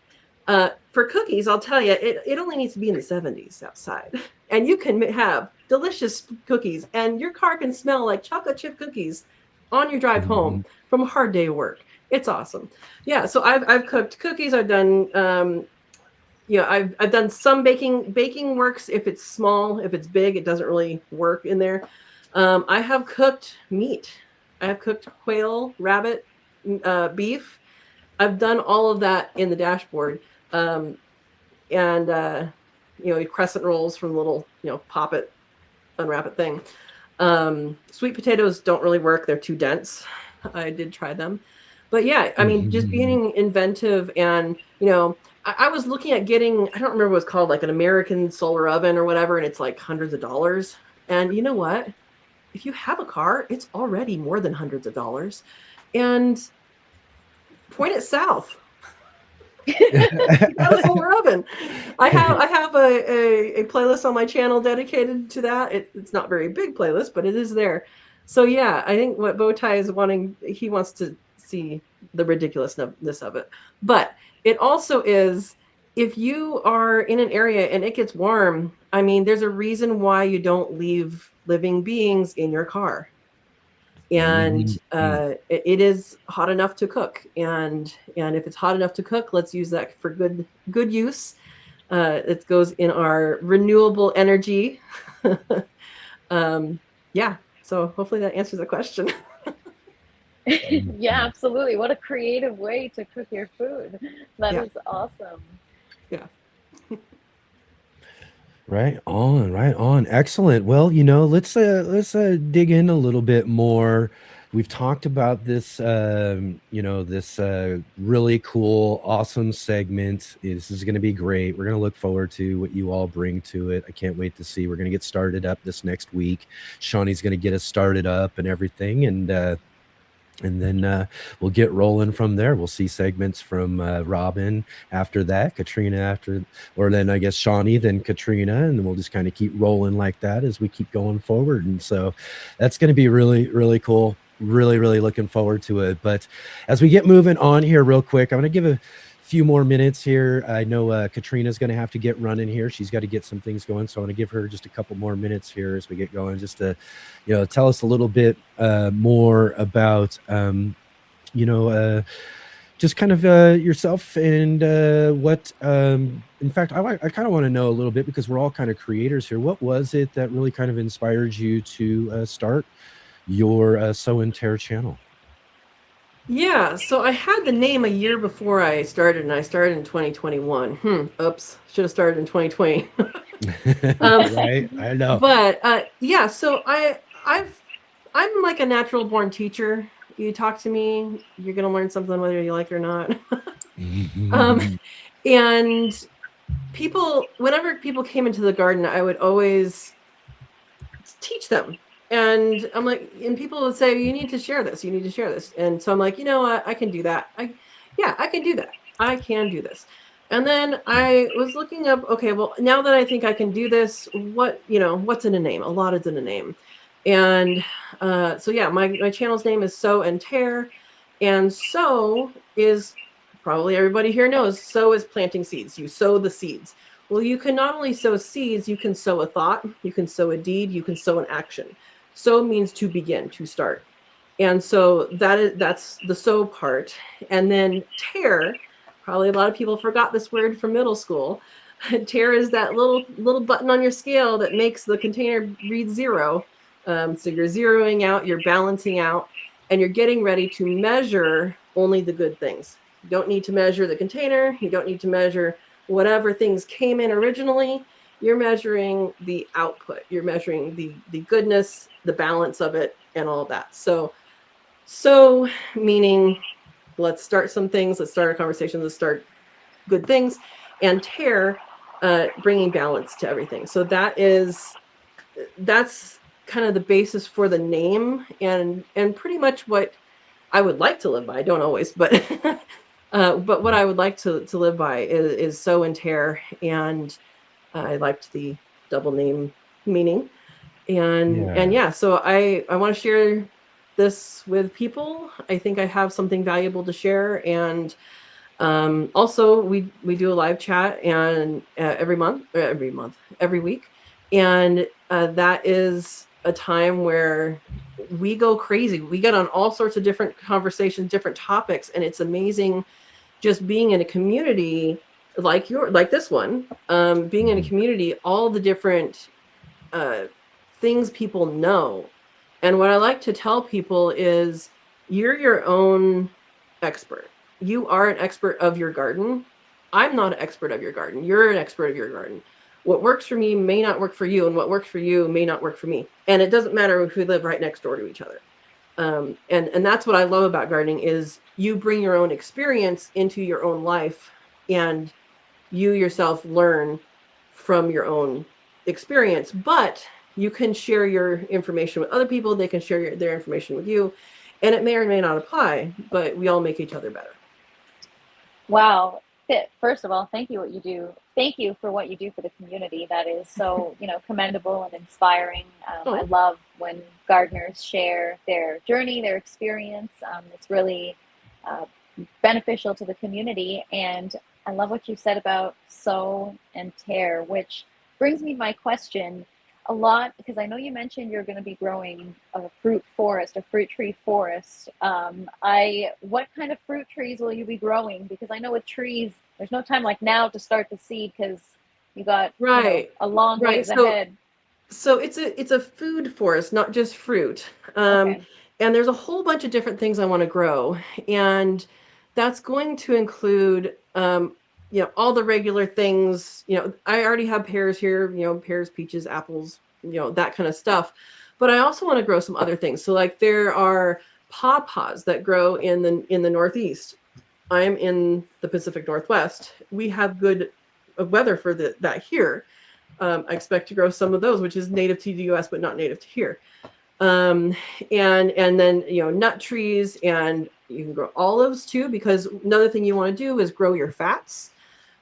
For cookies, I'll tell you, it only needs to be in the 70s outside. And you can have delicious cookies, and your car can smell like chocolate chip cookies on your drive home from a hard day of work. It's awesome. Yeah, so I've cooked cookies. I've done I've done some baking. Baking works if it's small. If it's big, it doesn't really work in there. I have cooked meat. I have cooked quail, rabbit, beef. I've done all of that in the dashboard. Crescent rolls from the little, pop it, unwrap it thing. Sweet potatoes don't really work. They're too dense. I did try them. But yeah, I mean, just being inventive and, I was looking at getting, I don't remember what it's called, like an American solar oven or whatever, and it's like hundreds of dollars. And you know what? If you have a car, it's already more than hundreds of dollars. And point it south. Got a solar oven. I have a playlist on my channel dedicated to that. It's not very big playlist, but it is there. So yeah, I think what Bowtie is wanting, he wants to see the ridiculousness of it. But it also is, if you are in an area and it gets warm, I mean, there's a reason why you don't leave living beings in your car. And it is hot enough to cook, and if it's hot enough to cook, let's use that for good use. It goes in our renewable energy. Yeah, so hopefully that answers the question. Yeah, absolutely. What a creative way to cook your food. That Yeah. is awesome. Yeah. Right on, right on. Excellent. Well, let's dig in a little bit more. We've talked about this, this really cool, awesome segment. This is going to be great. We're going to look forward to what you all bring to it. I can't wait to see. We're going to get started up this next week. Shawnee's going to get us started up and everything, and then we'll get rolling from there. We'll see segments from Robin after that, Katrina after, or then I guess Shawnee, then Katrina, and then we'll just kind of keep rolling like that as we keep going forward. And so that's going to be really, really cool. Really, really looking forward to it. But as we get moving on here real quick, I'm going to give a few more minutes here. I know Katrina's going to have to get running here. She's got to get some things going. So I want to give her just a couple more minutes here as we get going, just to, tell us a little bit more about, just kind of yourself and what, in fact, I kind of want to know a little bit, because we're all kind of creators here. What was it that really kind of inspired you to start your Sow and Tear channel? Yeah, so I had the name a year before I started, and I started in 2021. Oops, should have started in 2020. Right, I know. But yeah, so I'm like a natural born teacher. You talk to me, you're gonna learn something whether you like it or not. And whenever people came into the garden, I would always teach them. And I'm like, and people would say, you need to share this. You need to share this. And so I'm like, I can do that. I can do that. I can do this. And then I was looking up, okay, well, now that I think I can do this, what's in a name? A lot is in a name. And so yeah, my channel's name is Sow and Tear. And sow is, probably everybody here knows, sow is planting seeds. You sow the seeds. Well, you can not only sow seeds, you can sow a thought, you can sow a deed, you can sow an action. Sow means to begin, to start. And so that's the sow part. And then tear, probably a lot of people forgot this word from middle school. Tear is that little button on your scale that makes the container read 0. So you're zeroing out, you're balancing out, and you're getting ready to measure only the good things. You don't need to measure the container. You don't need to measure whatever things came in originally. You're measuring the output. You're measuring the goodness, the balance of it, and all of that. So meaning, let's start some things. Let's start a conversation. Let's start good things. And tear, bringing balance to everything. So that's kind of the basis for the name, and pretty much what I would like to live by. I don't always, but but what I would like to live by is Sow and Tear. And I liked the double name meaning. And yeah, so I want to share this with people. I think I have something valuable to share. And also we do a live chat and every week. And that is a time where we go crazy. We get on all sorts of different conversations, different topics. And it's amazing just being in a community like this one, being in a community, all the different things people know. And what I like to tell people is, you're your own expert. You are an expert of your garden. I'm not an expert of your garden. You're an expert of your garden. What works for me may not work for you, and what works for you may not work for me. And it doesn't matter if we live right next door to each other. And that's what I love about gardening, is you bring your own experience into your own life, and you yourself learn from your own experience. But you can share your information with other people. They can share their information with you, and it may or may not apply, but we all make each other better. Wow. First of all, thank you what you do. Thank you for what you do for the community. That is so, commendable and inspiring. I Oh, love when gardeners share their journey, their experience. It's really uh, beneficial to the community. And I love what you said about sow and tear, which brings me to my question a lot, because I know you mentioned you're going to be growing a fruit forest, a fruit tree forest. What kind of fruit trees will you be growing? Because I know with trees, there's no time like now to start the seed because you got, right, a long right. ways ahead. So it's a food forest, not just fruit. Okay. And there's a whole bunch of different things I want to grow, and that's going to include, all the regular things. I already have pears here. Pears, peaches, apples. That kind of stuff. But I also want to grow some other things. So like there are pawpaws that grow in the Northeast. I'm in the Pacific Northwest. We have good weather for that here. I expect to grow some of those, which is native to the U.S. but not native to here. And then nut trees, and you can grow olives too, because another thing you want to do is grow your fats.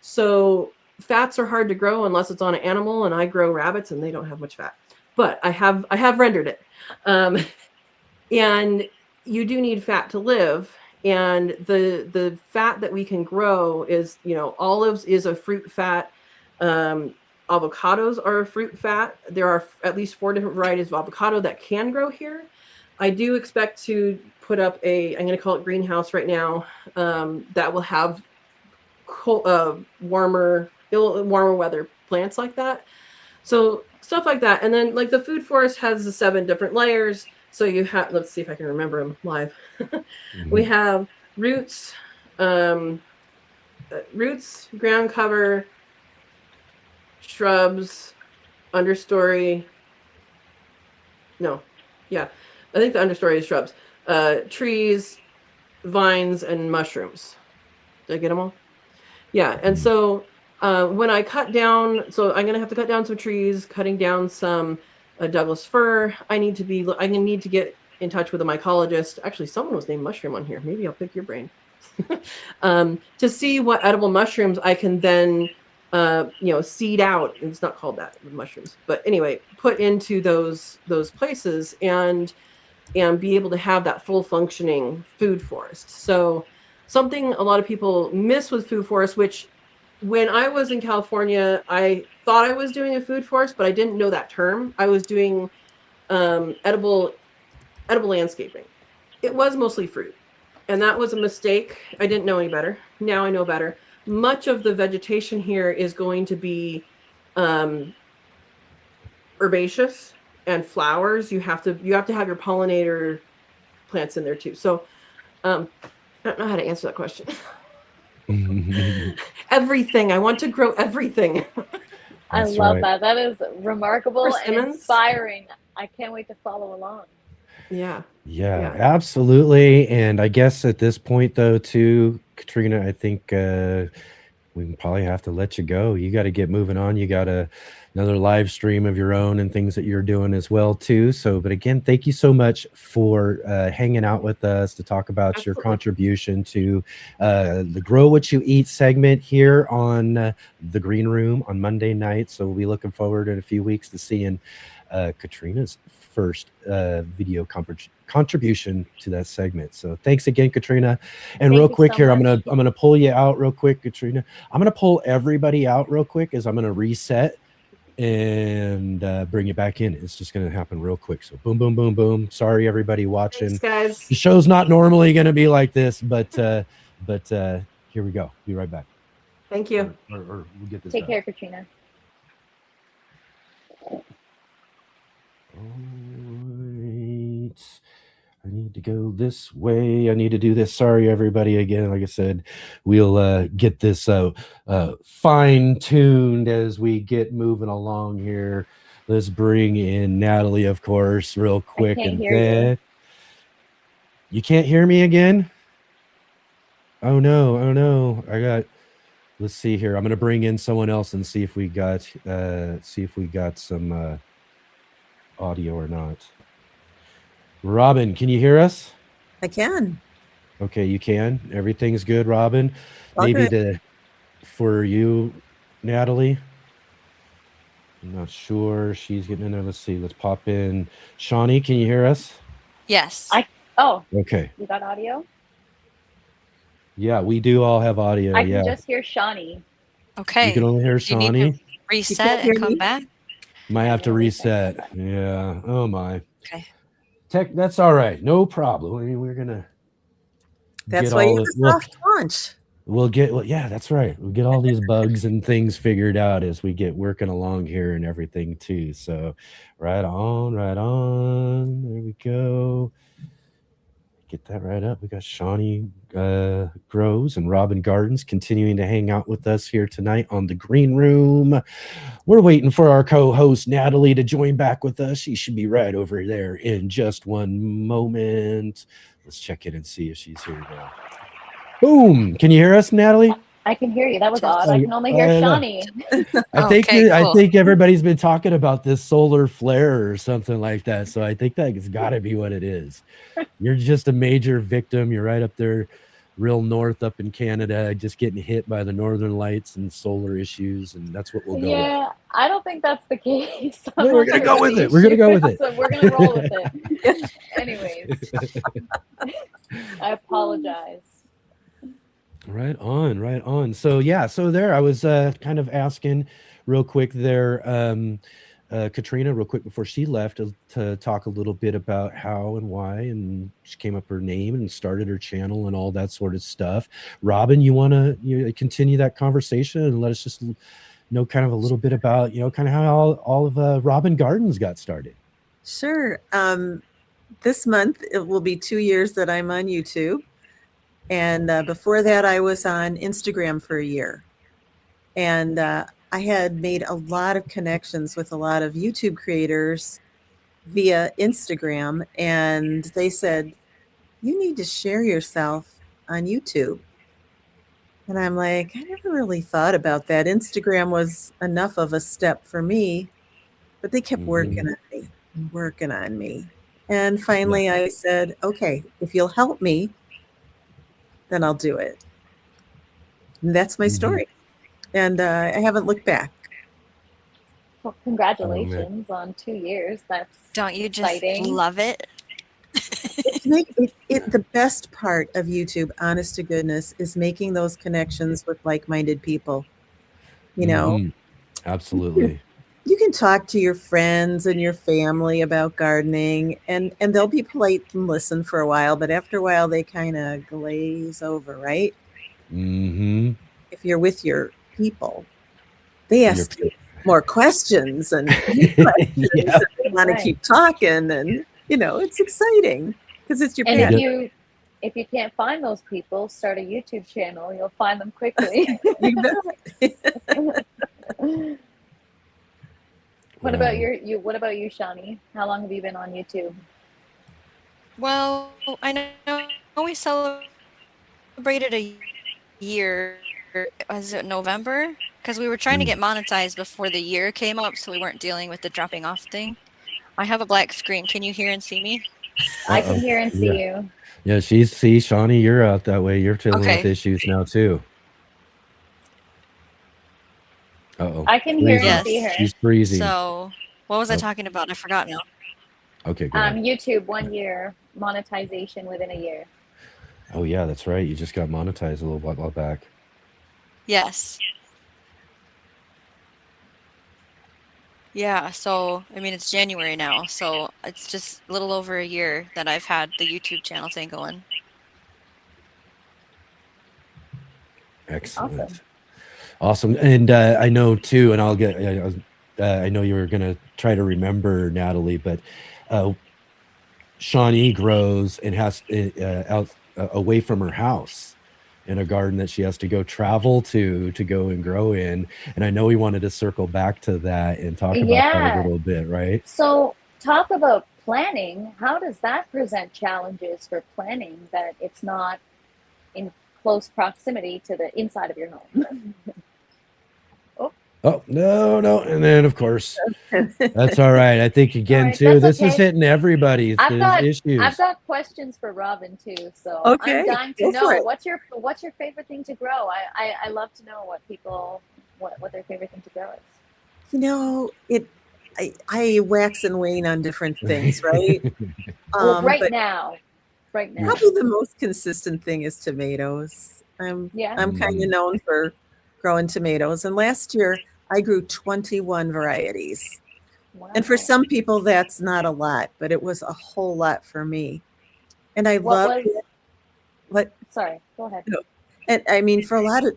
So fats are hard to grow unless it's on an animal, and I grow rabbits and they don't have much fat. But I have rendered it, and you do need fat to live. And the fat that we can grow is olives is a fruit fat. Avocados are a fruit fat. There are at least 4 different varieties of avocado that can grow here. I do expect to put up I'm going to call it greenhouse right now, that will have warmer weather plants like that. So stuff like that. And then like the food forest has the 7 different layers. So you have, let's see if I can remember them live. We have roots, ground cover, shrubs, understory. No, yeah, I think the understory is shrubs, trees, vines, and mushrooms. Did I get them all? Yeah, and so when I cut down, so I'm gonna have to cut down some trees, cutting down some Douglas fir. I need to get in touch with a mycologist. Actually, someone was named Mushroom on here. Maybe I'll pick your brain. To see what edible mushrooms I can then seed out. It's not called that, mushrooms, but anyway, put into those places and be able to have that full functioning food forest. So something a lot of people miss with food forest, which when I was in California, I thought I was doing a food forest, but I didn't know that term. I was doing edible landscaping. It was mostly fruit, and that was a mistake. I didn't know any better. Now I know better. Much of the vegetation here is going to be herbaceous and flowers. You have to have your pollinator plants in there too. So I don't know how to answer that question. Everything. I want to grow everything. I love that. That is remarkable and inspiring. I can't wait to follow along. Yeah, absolutely. And I guess at this point, though, too, Katrina, I think we can probably have to let you go. You got to get moving on. You got another live stream of your own and things that you're doing as well, too. So, but again, thank you so much for hanging out with us to talk about your contribution to the Grow What You Eat segment here on the Green Room on Monday night. So we'll be looking forward in a few weeks to seeing Katrina's first video contribution to that segment. So thanks again, Katrina. And real quick here, I'm gonna pull you out real quick, Katrina. I'm gonna pull everybody out real quick as I'm gonna reset and bring you back in. It's just gonna happen real quick. So boom, boom, boom, boom. Sorry, everybody watching. Thanks, guys. The show's not normally gonna be like this, but here we go. Be right back. Thank you. Or we'll get this Take done. care, Katrina. Right. I need to go this way. I need to do this. Sorry, everybody. Again, like I said, we'll get this fine-tuned as we get moving along here. Let's bring in Natalie, of course, real quick. I can't hear you. You can't hear me again? Oh no. Let's see here. I'm gonna bring in someone else and see if we got some audio or not. Robin, can you hear us? I can. Okay, you can. Everything's good, Robin. All Maybe good. for you, Natalie. I'm not sure. She's getting in there. Let's see. Let's pop in. Shawnee, can you hear us? Yes. Oh, Okay. you got audio? Yeah, we do all have audio. I can Yeah. just hear Shawnee. You can Okay. only hear Do you need to Shawnee. You can't reset hear and come me? back? Might Yeah, have to you'll reset. reset. Yeah. Oh my. Okay. That's all right. No problem. I mean, we're gonna That's get why you all have it. a soft launch. We'll get. Well, yeah, that's right. We'll get all these bugs and things figured out as we get working along here and everything too. So, right on, right on. There we go. Get that right up. We got Shawnee Grows and Robin Gardens continuing to hang out with us here tonight on the Green Room. We're waiting for our co-host Natalie to join back with us. She should be right over there in just one moment. Let's check in and see if she's here now. Boom! Can you hear us, Natalie? I can hear you. That was Test. odd. I can only hear I know. Shawnee. Okay, I cool. think everybody's been talking about this solar flare or something like that. So I think that's got to be what it is. You're just a major victim. You're right up there, real north up in Canada, just getting hit by the northern lights and solar issues, and that's what we'll go with. Yeah, I don't think that's the case. No, we're gonna go with it. We're gonna go with it. So we're gonna roll with it. Anyways, I apologize. Right on, right on. So yeah, so there I was kind of asking real quick there, Katrina, real quick before she left to talk a little bit about how and why, and she came up her name and started her channel and all that sort of stuff. Robin, you want to continue that conversation and let us just know kind of a little bit about kind of how all of Robin Gardens got started. Sure. This month it will be 2 years that I'm on YouTube. And before that, I was on Instagram for a year. And I had made a lot of connections with a lot of YouTube creators via Instagram. And they said, you need to share yourself on YouTube. And I'm like, I never really thought about that. Instagram was enough of a step for me, but they kept working on me. And finally I said, okay, if you'll help me, then I'll do it. And that's my story. And I haven't looked back. Well, congratulations on 2 years. That's Don't you just exciting. love it? The best part of YouTube, honest to goodness, is making those connections with like-minded people. Absolutely. You can talk to your friends and your family about gardening, and they'll be polite and listen for a while, but after a while they kind of glaze over, right? If you're with your people, they ask you more questions and they want to keep talking, and it's exciting because it's your And passion. if you can't find those people, start a YouTube channel. You'll find them quickly. You bet. What about what about you, Shawnee? How long have you been on YouTube? Well, I know we celebrated a year. Was it November? Because we were trying to get monetized before the year came up, so we weren't dealing with the dropping off thing. I have a black screen. Can you hear and see me? I can hear and see you. Yeah, Shawnee, you're out that way. You're dealing with issues now too. I can hear and see her. She's freezing. So, what was I talking about? I forgot now. Okay, go ahead. YouTube 1 year monetization within a year. Oh yeah, that's right. You just got monetized a little while back. Yes. Yeah, so I mean it's January now, so it's just a little over a year that I've had the YouTube channel thing going. Excellent. Awesome. And I know too, and I know you were gonna try to remember, Natalie, but Shawnee grows and has out away from her house in a garden that she has to go travel to go and grow in. And I know we wanted to circle back to that and talk about that a little bit, right? So talk about planning. How does that present challenges for planning that it's not in close proximity to the inside of your home? Oh, no. And then, of course, that's all right. I think, All again, right, too, that's this is okay. hitting everybody. It's I've the got issues. questions for Robin too, so I'm Okay, dying to go for know it. what's your favorite thing to grow. I love to know what people what their favorite thing to grow is. You know, I wax and wane on different things, right? Well, right But now, probably the most consistent thing is tomatoes. yeah. I'm kind of known for growing tomatoes, and last year I grew 21 varieties. Wow. And for some people that's not a lot, but it was a whole lot for me. And I What love was? what Sorry, go ahead. no. And I mean for a lot of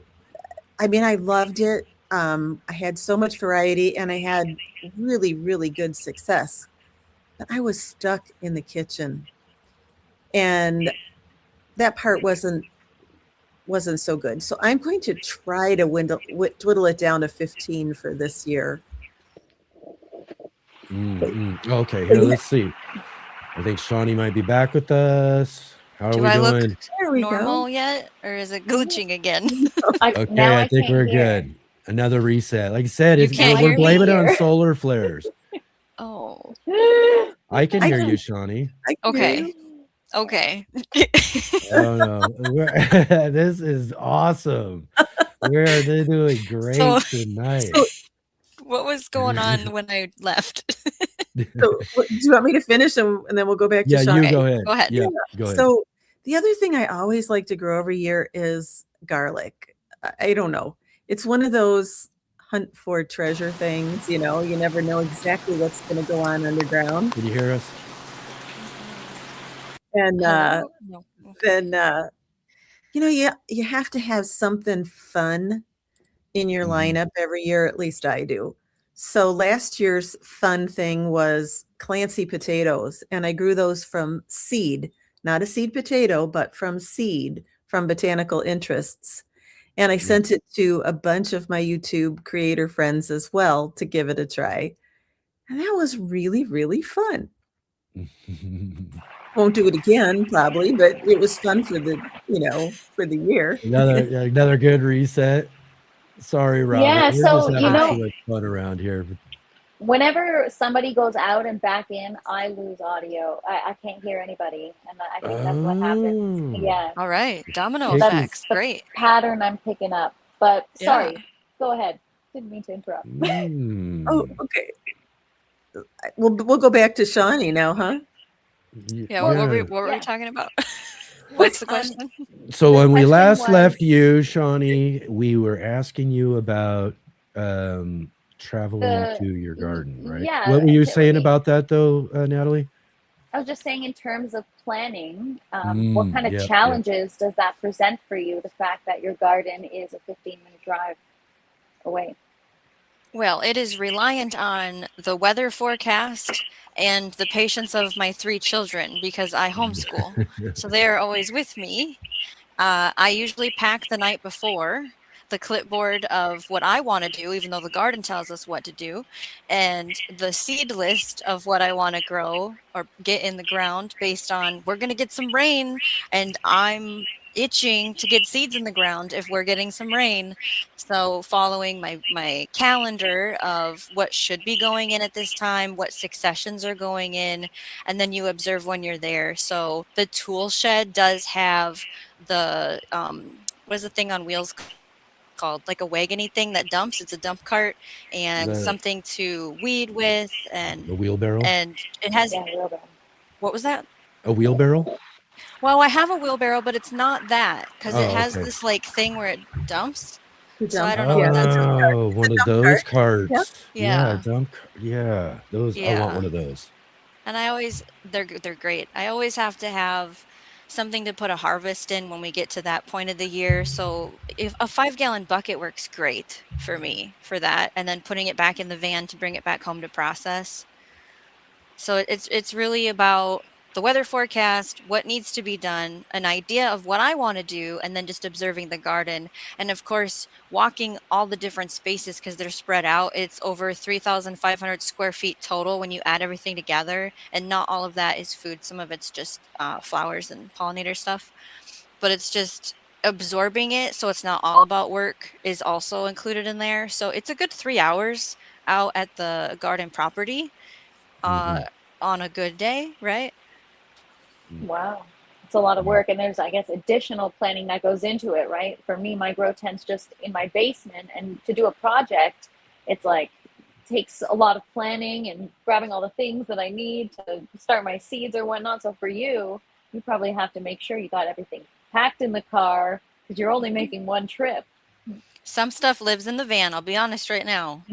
I loved it. I had so much variety and I had really, really good success. But I was stuck in the kitchen. And that part wasn't so good. So I'm going to try to dwindle it down to 15 for this year. Okay, here, let's see. I think Shawnee might be back with us. How are Do we I look doing? There we normal go. yet, or is it glitching again? Okay, Now I think can't we're hear. good. Another reset. Like I said, You can't we're hear me? blaming it on solar flares. Oh, I can I hear can- you, Shawnee. I can hear okay. you. Okay. Oh no, this is awesome. We're doing great So- tonight. What was going on when I left? So do you want me to finish and then we'll go back to Yeah, Sean? you go ahead. Go ahead. Yeah, go ahead. So the other thing I always like to grow every year is garlic. I don't know. It's one of those hunt for treasure things, you know, you never know exactly what's going to go on underground. Can you hear us? And Hello? No. Okay. then you know, you have to have something fun in your lineup every year, at least I do. So last year's fun thing was Clancy potatoes, and I grew those from seed, not a seed potato, but from seed from Botanical Interests. And I sent it to a bunch of my YouTube creator friends as well to give it a try. And that was really, really fun. Won't do it again, probably, but it was fun for for the year. Another good reset. Sorry, Robin. Yeah, We're so, just you having know- too much fun around here. Whenever somebody goes out and back in, I lose audio. I can't hear anybody, and I think that's what happens. Yeah, All right. Domino Kick that's effects. the Great. pattern I'm picking up. But Yeah. sorry, go ahead. Didn't mean to interrupt. Oh, okay. We'll go back to Shawnee now, huh? Yeah. What were we talking about? What's the question? So The when we question last left was- you, Shawnee, we were asking you about traveling The- to your garden, right? yeah, What were you that saying we- about that, though, Natalie? I was just saying, in terms of planning, what kind of Yep. challenges does that present for you? The fact that your garden is a 15-minute drive away. Well, it is reliant on the weather forecast and the patience of my 3 children because I homeschool. So they are always with me. I usually pack the night before the clipboard of what I want to do, even though the garden tells us what to do, and the seed list of what I want to grow or get in the ground based on we're going to get some rain, and I'm itching to get seeds in the ground if we're getting some rain. So following my calendar of what should be going in at this time, what successions are going in, and then you observe when you're there. So the tool shed does have the what is the thing on wheels called, like a wagony thing that dumps. It's a dump cart and something to weed with, and A wheelbarrow? and it has Yeah, wheelbarrow. what was that? A wheelbarrow? Well, I have a wheelbarrow, but it's not that because it has okay. this like thing where it dumps. The So I dump- don't know what that's called. Oh, one of those carts. Yep. Yeah. Yeah, those. I want one of those. And I always they're great. I always have to have something to put a harvest in when we get to that point of the year. So if a 5-gallon bucket works great for me for that, and then putting it back in the van to bring it back home to process. So it's really about the weather forecast, what needs to be done, an idea of what I want to do, and then just observing the garden. And of course, walking all the different spaces because they're spread out. It's over 3,500 square feet total when you add everything together. And not all of that is food. Some of it's just flowers and pollinator stuff. But it's just absorbing it so it's not all about work is also included in there. So it's a good 3 hours out at the garden property uh, on a good day, right? Wow. It's a lot of work. And there's, I guess, additional planning that goes into it, right? For me, my grow tent's just in my basement. And to do a project, it's like, takes a lot of planning and grabbing all the things that I need to start my seeds or whatnot. So for you, you probably have to make sure you got everything packed in the car because you're only making one trip. Some stuff lives in the van. I'll be honest right now.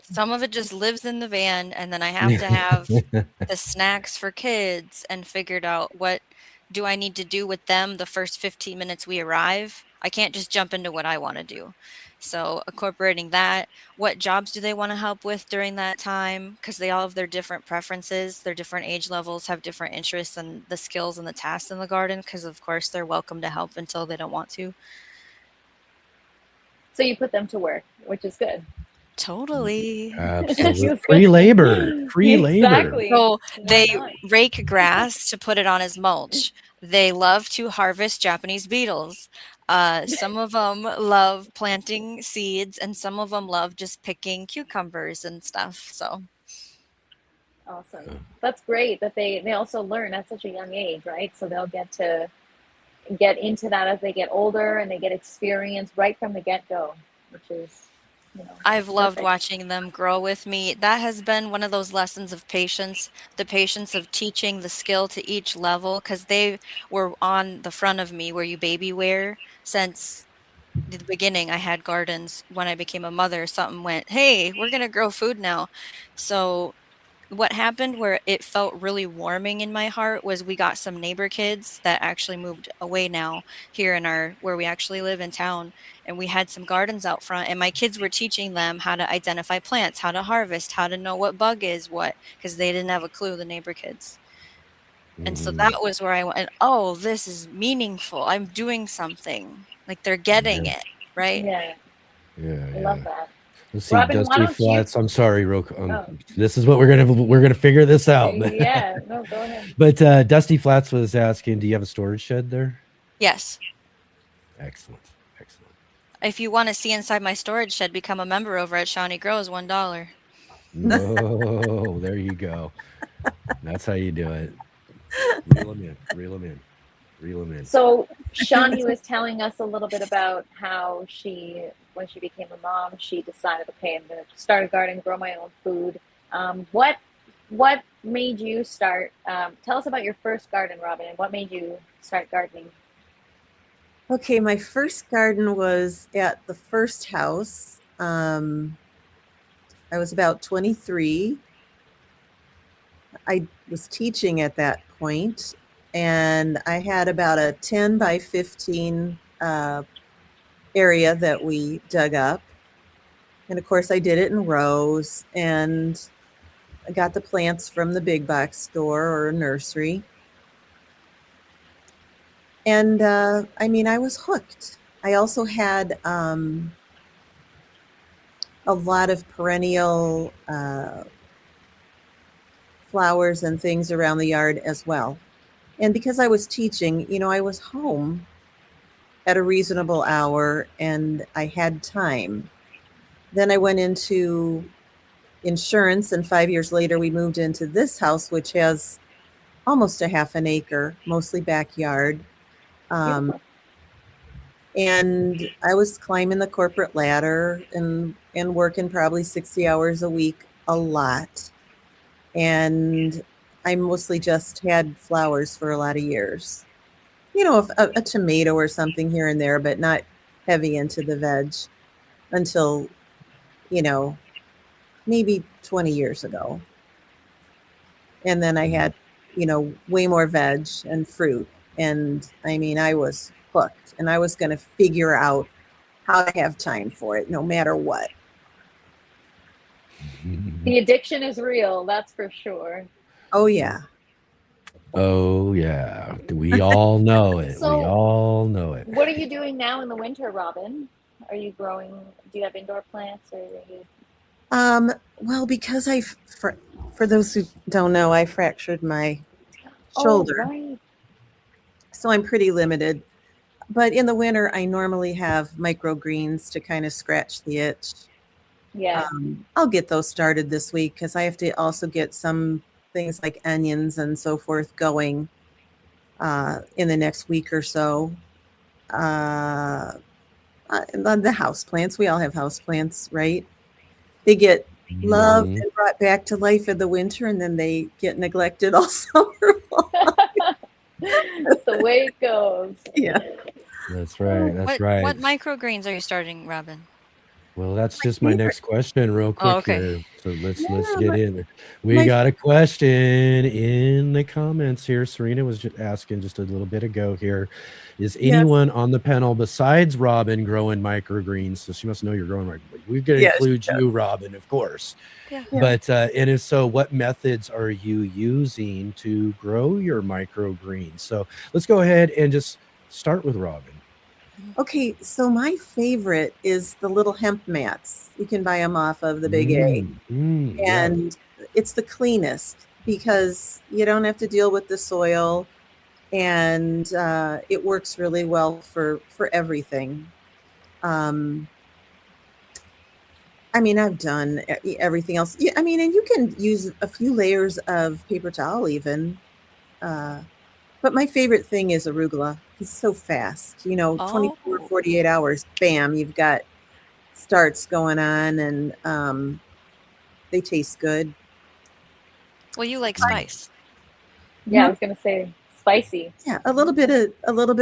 Some of it just lives in the van, and then I have to have the snacks for kids and figured out what do I need to do with them the first 15 minutes we arrive. I can't just jump into what I want to do. So incorporating that, what jobs do they want to help with during that time? Because they all have their different preferences, their different age levels have different interests and the skills and the tasks in the garden. Because of course they're welcome to help until they don't want to. So you put them to work, which is good. Totally. Absolutely. Free labor. Free labor. Exactly. So Why they not? rake grass to put it on as mulch. They love to harvest Japanese beetles. Some of them love planting seeds, and some of them love just picking cucumbers and stuff. So Awesome. That's great that they also learn at such a young age, right? So they'll get to get into that as they get older and they get experience right from the get-go, which is, I've loved perfect. watching them grow with me. That has been one of those lessons of patience, the patience of teaching the skill to each level, because they were on the front of me where you baby wear since the beginning. I had gardens. When I became a mother, something went, hey, we're going to grow food now. So what happened where it felt really warming in my heart was we got some neighbor kids that actually moved away now here in our where we actually live in town, and we had some gardens out front, and my kids were teaching them how to identify plants, how to harvest, how to know what bug is what, because they didn't have a clue, the neighbor kids. And so that was where I went, oh, this is meaningful, I'm doing something, like they're getting it, right? Yeah, I love that. Let's see, Robin, why Dusty don't you? Flats. I'm sorry, Oh, this is what we're gonna figure this out. yeah, no, go ahead. But Dusty Flats was asking, do you have a storage shed there? Yes. Excellent, excellent. If you want to see inside my storage shed, become a member over at Shawnee Grows, $1. Oh, there you go. That's how you do it. Reel them in, reel them in, reel them in. So Shawnee was telling us a little bit about how when she became a mom, she decided, okay, I'm going to start a garden, grow my own food. What made you start? Tell us about your first garden, Robin, and what made you start gardening? Okay, my first garden was at the first house. I was about 23. I was teaching at that point, and I had about a 10 by 15 area that we dug up. And of course, I did it in rows, and I got the plants from the big box store or a nursery. And I was hooked. I also had a lot of perennial flowers and things around the yard as well. And because I was teaching, I was home at a reasonable hour and I had time. Then I went into insurance, and 5 years later, we moved into this house, which has almost a half an acre, mostly backyard. And I was climbing the corporate ladder and working probably 60 hours a week, a lot. And I mostly just had flowers for a lot of years. A tomato or something here and there, but not heavy into the veg until, maybe 20 years ago. And then I had, way more veg and fruit. And I was hooked, and I was going to figure out how to have time for it no matter what. The addiction is real, that's for sure. Oh, yeah. Oh, yeah. We all know it. So, we all know it. What are you doing now in the winter, Robin? Are you growing? Do you have indoor plants, or are you? Well, because for those who don't know, I fractured my shoulder. Oh, right. So I'm pretty limited. But in the winter, I normally have microgreens to kind of scratch the itch. Yeah. I'll get those started this week because I have to also get some things like onions and so forth going in the next week or so. The house plants, we all have house plants, right? They get loved Mhm. and brought back to life in the winter, and then they get neglected all summer long. It's the way it goes. Yeah. That's right. That's right. What microgreens are you starting, Robin? Well, that's My just my favorite. next question real Oh, quick okay. here. So let's Yeah, get in. We my got a question in the comments here. Serena was just asking just a little bit ago here. Is yes, anyone on the panel besides Robin growing microgreens? So she must know you're growing microgreens. We're going to yes, include yes, you, Robin, of course. Yeah. yeah. But and if so, what methods are you using to grow your microgreens? So let's go ahead and just start with Robin. Okay, so my favorite is the little hemp mats. You can buy them off of the Big A, Yeah. and it's the cleanest because you don't have to deal with the soil, and it works really well for everything. Um, I mean, I've done everything else. Yeah, I mean, and you can use a few layers of paper towel even. Uh, but my favorite thing is arugula. It's so fast, 24, Oh. 48 hours, bam, you've got starts going on, and they taste good. Well, you like I- spice. Yeah, I Mhm. was gonna say spicy. Yeah, a little bit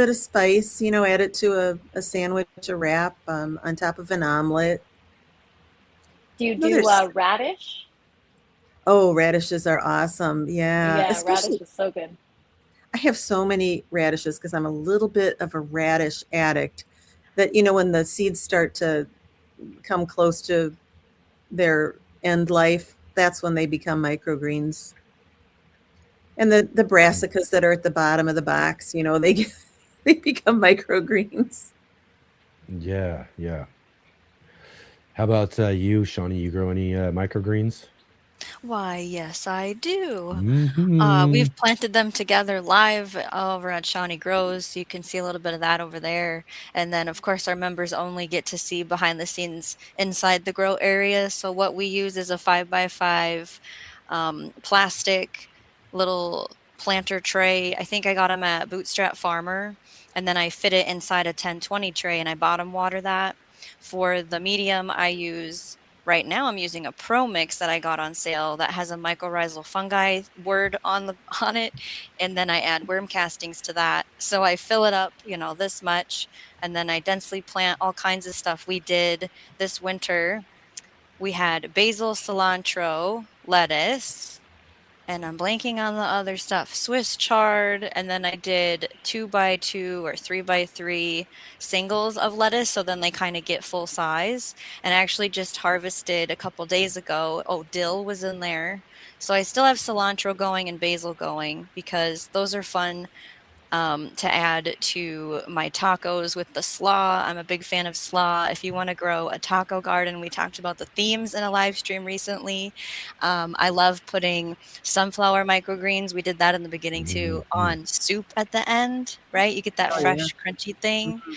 of spice, add it to a sandwich, a wrap, on top of an omelet. Do you No, do there's radish? Oh, radishes are awesome. Yeah, Yeah, especially radish is so good. I have so many radishes because I'm a little bit of a radish addict that, when the seeds start to come close to their end life, that's when they become microgreens. And the brassicas that are at the bottom of the box, they become microgreens. Yeah. How about you, Shawnee? You grow any microgreens? Why, yes, I do. Mhm. We've planted them together live over at Shawnee Grows. So you can see a little bit of that over there. And then, of course, our members only get to see behind the scenes inside the grow area. So what we use is a 5x5 plastic little planter tray. I think I got them at Bootstrap Farmer. And then I fit it inside a 1020 tray and I bottom water that. For the medium, I use right now I'm using a Pro Mix that I got on sale that has a mycorrhizal fungi word on the on it, and then I add worm castings to that. So I fill it up, this much, and then I densely plant all kinds of stuff. We did this winter. We had basil, cilantro, lettuce, and I'm blanking on the other stuff. Swiss chard, and then I did 2x2 or 3x3 singles of lettuce, so then they kind of get full size. And I actually just harvested a couple days ago. Oh, dill was in there. So I still have cilantro going and basil going because those are fun to add to my tacos with the slaw. I'm a big fan of slaw. If you want to grow a taco garden, we talked about the themes in a live stream recently. I love putting sunflower microgreens. We did that in the beginning too Mhm. on soup at the end, right? You get that Oh, yeah. fresh, crunchy thing. Mhm.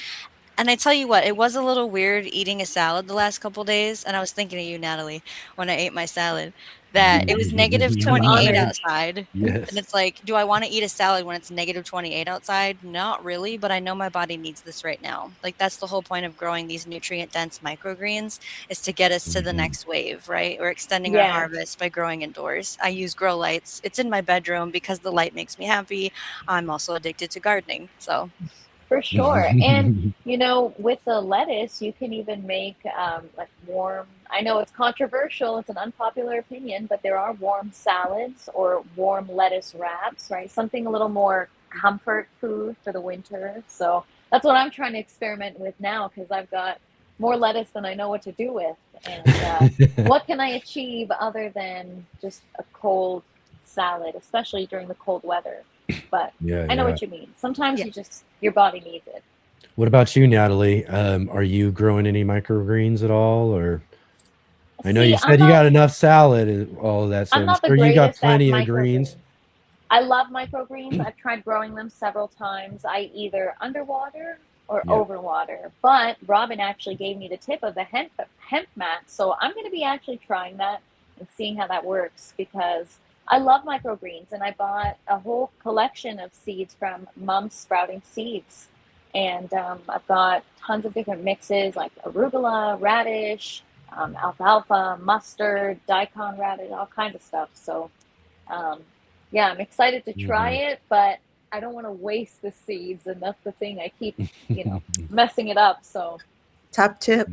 And I tell you what, it was a little weird eating a salad the last couple days. And I was thinking of you, Natalie, when I ate my salad, that it was negative I'm 28 honored. outside. And Yes. it's like, do I want to eat a salad when it's negative 28 outside? Not really, but I know my body needs this right now. Like, that's the whole point of growing these nutrient dense microgreens is to get us to the Mhm. next wave, right? We're extending our Yeah, harvest by growing indoors. I use grow lights. It's in my bedroom because the light makes me happy. I'm also addicted to gardening. So, for sure. And with the lettuce, you can even make like warm. I know it's controversial; it's an unpopular opinion, but there are warm salads or warm lettuce wraps, right? Something a little more comfort food for the winter. So that's what I'm trying to experiment with now because I've got more lettuce than I know what to do with. And what can I achieve other than just a cold salad, especially during the cold weather? But I know Yeah. what you mean. Sometimes yeah. your body needs it. What about you, Natalie? Are you growing any microgreens at all? Or I know See, you said you got enough salad and all of that, so I'm I'm not the sure you got greatest at plenty of greens. microgreens. I love microgreens. I've tried growing them several times. I either underwater or Yeah. overwater. But Robin actually gave me the tip of the hemp mat, so I'm going to be actually trying that and seeing how that works, because I love microgreens, and I bought a whole collection of seeds from Mom Sprouting Seeds, and I've got tons of different mixes like arugula, radish, alfalfa, mustard, daikon radish, all kinds of stuff. So yeah, I'm excited to try it, but I don't want to waste the seeds, and that's the thing. I keep, messing it up. So Top tip,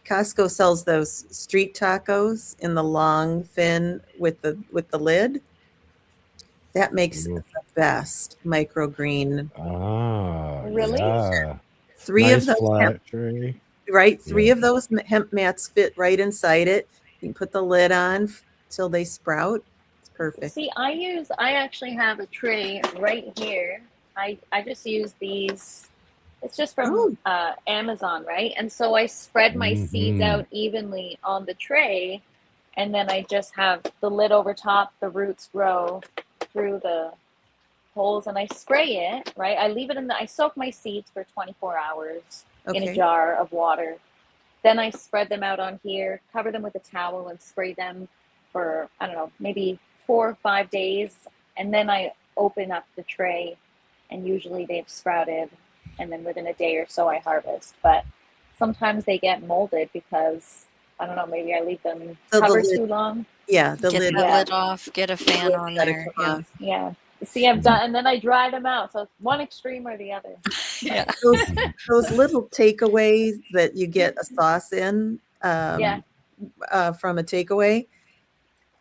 Costco sells those street tacos in the long, thin with the lid. That makes the best microgreen. Ah, Really? yeah. Three of Nice those flat tray. right? Three Yeah. of those hemp mats fit right inside it. You can put the lid on till they sprout. It's perfect. see, I actually have a tray right here. I just use these. It's just from Amazon, right? And so I spread my seeds out evenly on the tray, and then I just have the lid over top. The roots grow through the holes, and I spray it, right? I leave it I soak my seeds for 24 hours in a Okay. jar of water. Then I spread them out on here, cover them with a towel, and spray them for, I don't know, maybe 4 or 5 days. And then I open up the tray, and usually they've sprouted. And then within a day or so, I harvest. But sometimes they get molded because, I don't know, maybe I leave them covered too long. Yeah, the Get lid. the lid off, get a fan on there. Yeah. Yeah. See, I've done, and then I dry them out. So it's one extreme or the other. Yeah. Those little takeaways that you get a sauce in Yeah. From a takeaway,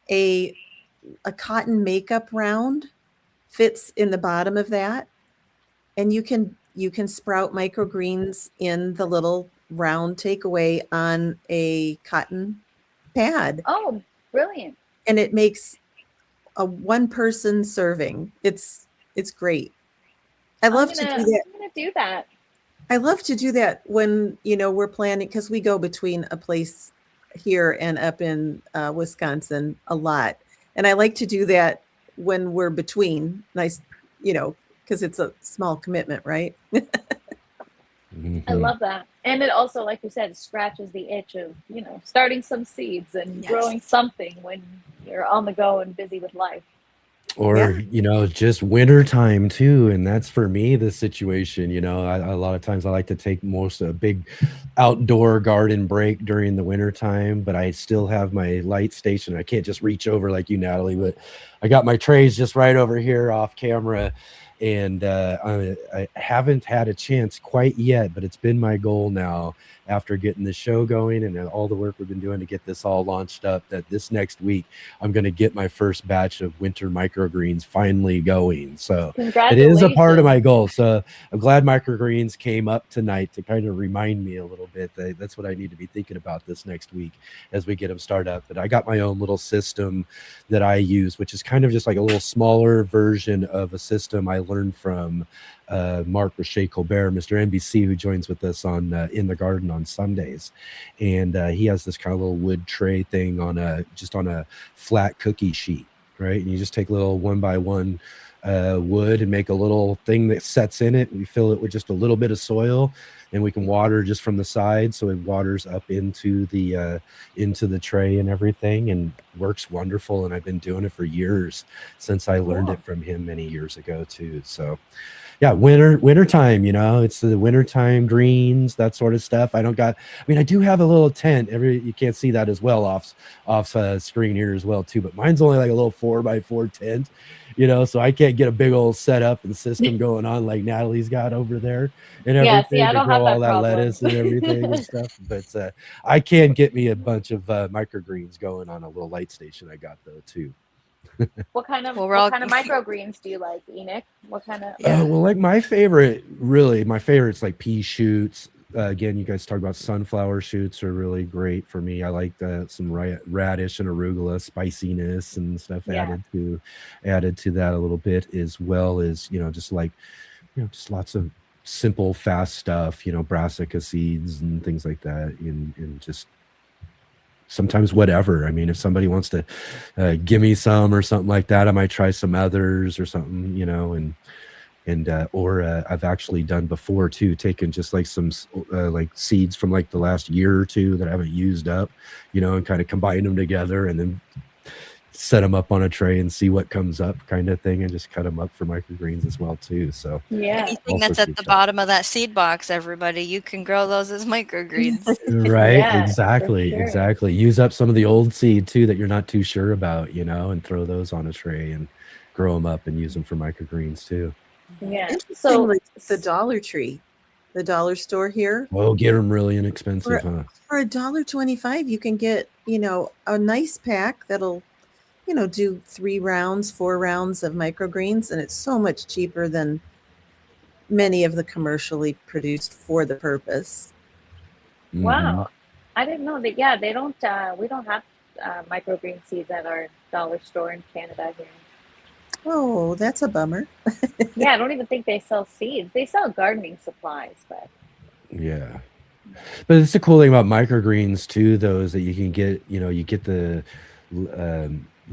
a cotton makeup round fits in the bottom of that, and you can sprout microgreens in the little round takeaway on a cotton pad. Oh, brilliant. And it makes a one-person serving. It's great. I love to do that. I'm gonna do that. I love to do that when, we're planning, because we go between a place here and up in Wisconsin a lot. And I like to do that when we're between, nice, because it's a small commitment, right? I love that. And it also, like you said, scratches the itch of, starting some seeds and growing something when you're on the go and busy with life. Or, just winter time too. And that's for me, the situation, a lot of times I like to take a big outdoor garden break during the winter time, but I still have my light station. I can't just reach over like you, Natalie, but I got my trays just right over here off camera. And I haven't had a chance quite yet, but it's been my goal now after getting the show going and all the work we've been doing to get this all launched up, that this next week I'm going to get my first batch of winter microgreens finally going. So it is a part of my goal. So I'm glad microgreens came up tonight to kind of remind me a little bit that that's what I need to be thinking about this next week as we get them started up. But I got my own little system that I use, which is kind of just like a little smaller version of a system I learned from Mark Roche Colbert, Mr. NBC, who joins with us on In the Garden on Sundays. And he has this kind of little wood tray thing on a flat cookie sheet, right? And you just take a little 1x1 wood and make a little thing that sets in it. We fill it with just a little bit of soil, and we can water just from the side, so it waters up into the tray and everything, and works wonderful. And I've been doing it for years, since I learned it from him many years ago too. So yeah, wintertime, it's the wintertime greens, that sort of stuff. I do have a little tent. You can't see that as well off screen here as well too, but mine's only like a little 4x4 tent, so I can't get a big old setup and system going on like Natalie's got over there and everything I don't to have grow all that problem. lettuce and everything and stuff. But I can get me a bunch of microgreens going on a little light station I got though too. What kind of microgreens do you like, Enoch? What kind of? Well, like my favorite's like pea shoots. Again, you guys talk about sunflower shoots are really great for me. I like some radish and arugula spiciness and stuff added to that a little bit, as well as just lots of simple fast stuff, brassica seeds and things like that, and just sometimes whatever. I mean, if somebody wants to give me some or something like that, I might try some others or something, And or I've actually done before too, taken just like some like seeds from like the last year or two that I haven't used up, you know, and kind of combine them together and then set them up on a tray and see what comes up, kind of thing, and just cut them up for microgreens as well too. So Yeah. Anything that's at the bottom of that seed box, everybody, you can grow those as microgreens. Right, Yeah, for exactly, sure. exactly. Use up some of the old seed too that you're not too sure about, you know, and throw those on a tray and grow them up and use them for microgreens too. Yeah. So Interestingly, the Dollar Tree, the dollar store here, Oh, get them really inexpensive, huh? for $1.25, you can get, you know, a nice pack that'll, you know, do 3 rounds, 4 rounds of microgreens, and it's so much cheaper than many of the commercially produced for the purpose. Mhm. wow, I didn't know that. Yeah, they don't. We don't have microgreen seeds at our dollar store in Canada here. Oh, that's a bummer. Yeah, I don't even think they sell seeds. They sell gardening supplies, but Yeah. But it's the cool thing about microgreens too, though, is that you can get, you know, you get the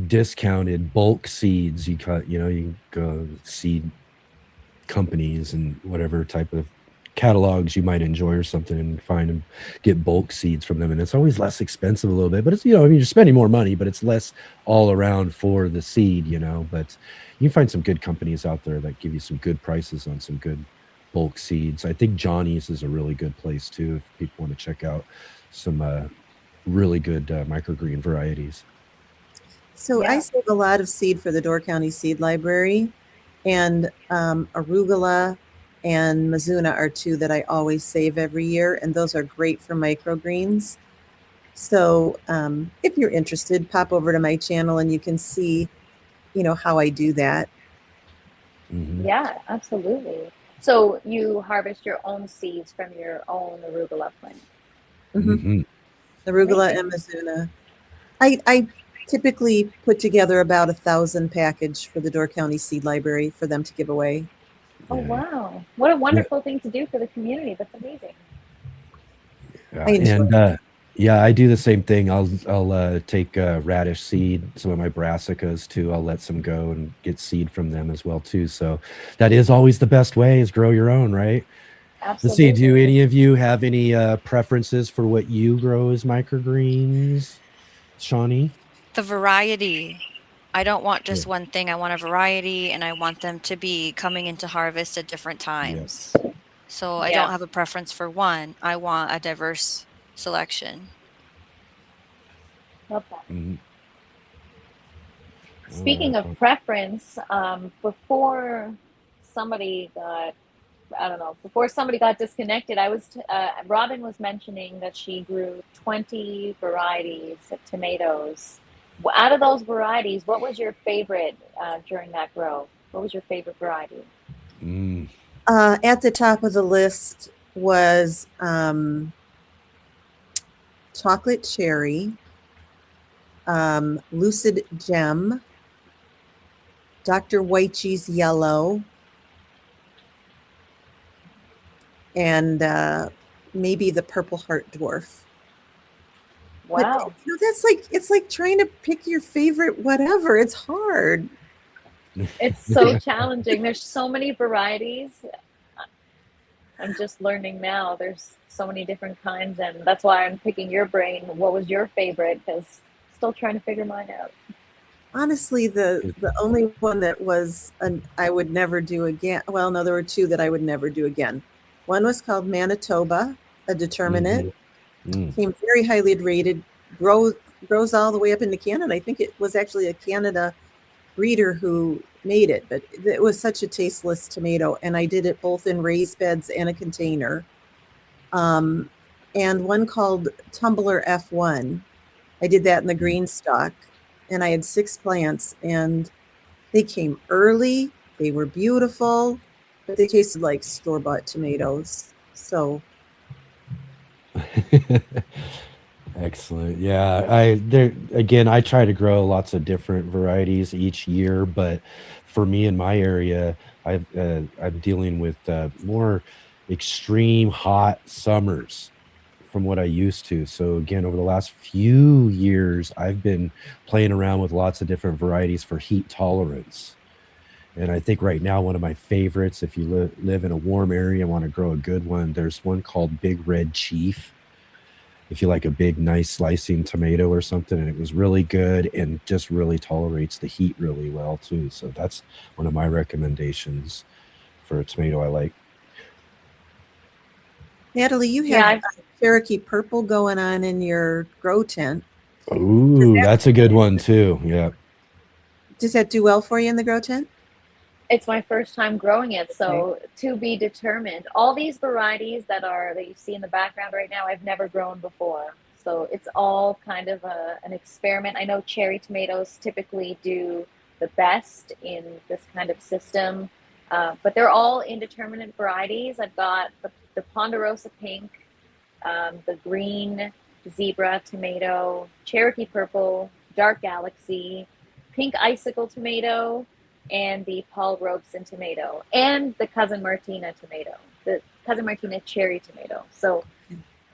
discounted bulk seeds. You cut, you know, you can go seed companies and whatever type of catalogs you might enjoy or something and find and get bulk seeds from them. And it's always less expensive a little bit, but it's, you know, I mean, you're spending more money, but it's less all around for the seed, you know. But you can find some good companies out there that give you some good prices on some good bulk seeds. I think Johnny's is a really good place too if people want to check out some really good microgreen varieties. So I yeah. save a lot of seed for the Door County Seed Library, and arugula and mizuna are 2 that I always save every year, and those are great for microgreens. So if you're interested, pop over to my channel and you can see, you know, how I do that. Mhm. Yeah, absolutely. So you harvest your own seeds from your own arugula plant. Mhm. Mhm. Arugula Amazing. and mizuna. I typically put together about 1,000 package for the Door County Seed Library for them to give away. Oh, Yeah. wow. What a Yeah. wonderful thing to do for the community. That's amazing. Yeah. I enjoy And it. yeah, I do the same thing. I'll take radish seed, some of my brassicas too. I'll let some go and get seed from them as well too. So that is always the best way, is grow your own, right? Let's see. Do Absolutely. any of you have any preferences for what you grow as microgreens, Shawnee? The variety. I don't want Yeah. just one thing. I want a variety, and I want them to be coming into harvest at different Yeah. times. So I Yeah. don't have a preference for one. I want a diverse selection. Love that. Mhm. Speaking of preference, before somebody got, I don't know, before somebody got disconnected, Robin was mentioning that she grew 20 varieties of tomatoes. Out of those varieties, what was your favorite during that grow? What was your favorite variety? Mm. At the top of the list was chocolate cherry, lucid gem, Dr. White Cheese yellow, and maybe the purple heart dwarf. But Wow. you know, that's like, it's like trying to pick your favorite whatever. It's hard. It's so challenging. There's so many varieties. I'm just learning now. There's so many different kinds, and that's why I'm picking your brain. What was your favorite? Because still trying to figure mine out. Honestly, the only one that was I would never do again. Well, no, there were 2 that I would never do again. One was called Manitoba, a determinate. Mhm. Came very highly rated. Grows all the way up into Canada. I think it was actually a Canada breeder who made it, but it was such a tasteless tomato, and I did it both in raised beds and a container. And one called Tumbler F1. I did that in the green stock, and I had 6 plants, and they came early. They were beautiful, but they tasted like store-bought tomatoes. So Excellent. Yeah, I try to grow lots of different varieties each year, but for me in my area, I'm dealing with more extreme hot summers from what I used to. So again, over the last few years, I've been playing around with lots of different varieties for heat tolerance. And I think right now, one of my favorites, if you live in a warm area and want to grow a good one, there's one called Big Red Chief. If you like a big, nice slicing tomato or something, and it was really good and just really tolerates the heat really well too. So that's one of my recommendations for a tomato I like. Natalie, you Yeah, have Cherokee Purple going on in your grow tent. Ooh, that's a good one too. Yeah. Does that do well for you in the grow tent? it's my first time growing it, so to be determined. All these varieties that you see in the background right now, I've never grown before. So it's all kind of an experiment. I know cherry tomatoes typically do the best in this kind of system, but they're all indeterminate varieties. I've got the Ponderosa Pink, the green zebra tomato, Cherokee Purple, Dark Galaxy, Pink Icicle tomato, and the Paul Robeson tomato, and the Cousin Martina tomato, the Cousin Martina cherry tomato. So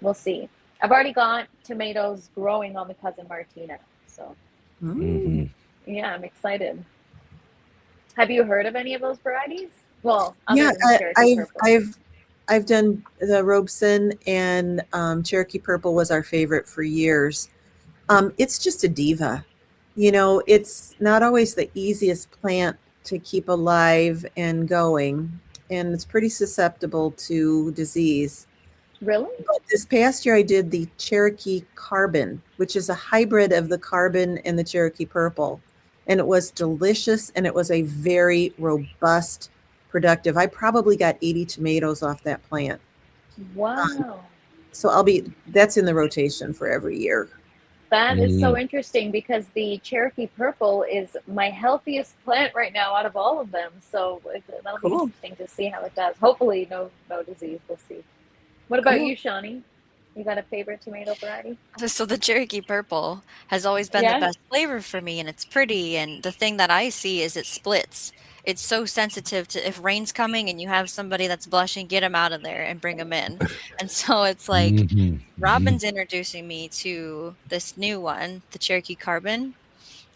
we'll see. I've already got tomatoes growing on the Cousin Martina. So yeah, I'm excited. Have you heard of any of those varieties? Well, Yeah, Cherokee Purple. I've done the Robeson, and Cherokee Purple was our favorite for years. It's just a diva. It's not always the easiest plant to keep alive and going, and it's pretty susceptible to disease. Really? But this past year I did the Cherokee Carbon, which is a hybrid of the Carbon and the Cherokee Purple. And it was delicious, and it was a very robust, productive. I probably got 80 tomatoes off that plant. Wow. So that's in the rotation for every year. That is so interesting, because the Cherokee Purple is my healthiest plant right now out of all of them. So that'll be interesting to see how it does. Hopefully no disease. We'll see. What about you, Shawnee? You got a favorite tomato variety? So the Cherokee Purple has always been the best flavor for me, and it's pretty. And the thing that I see is it splits. It's so sensitive to if rain's coming and you have somebody that's blushing, get them out of there and bring them in. And so it's like Robin's introducing me to this new one, the Cherokee Carbon,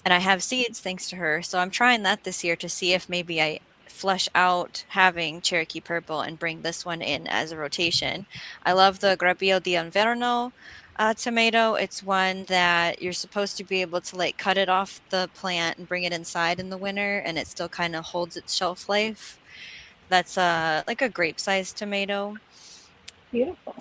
and I have seeds thanks to her. So I'm trying that this year to see if maybe I flesh out having Cherokee Purple and bring this one in as a rotation. I love the Grapillo di Inverno tomato. It's one that you're supposed to be able to like cut it off the plant and bring it inside in the winter, and it still kind of holds its shelf life. That's like a grape-sized tomato. Beautiful.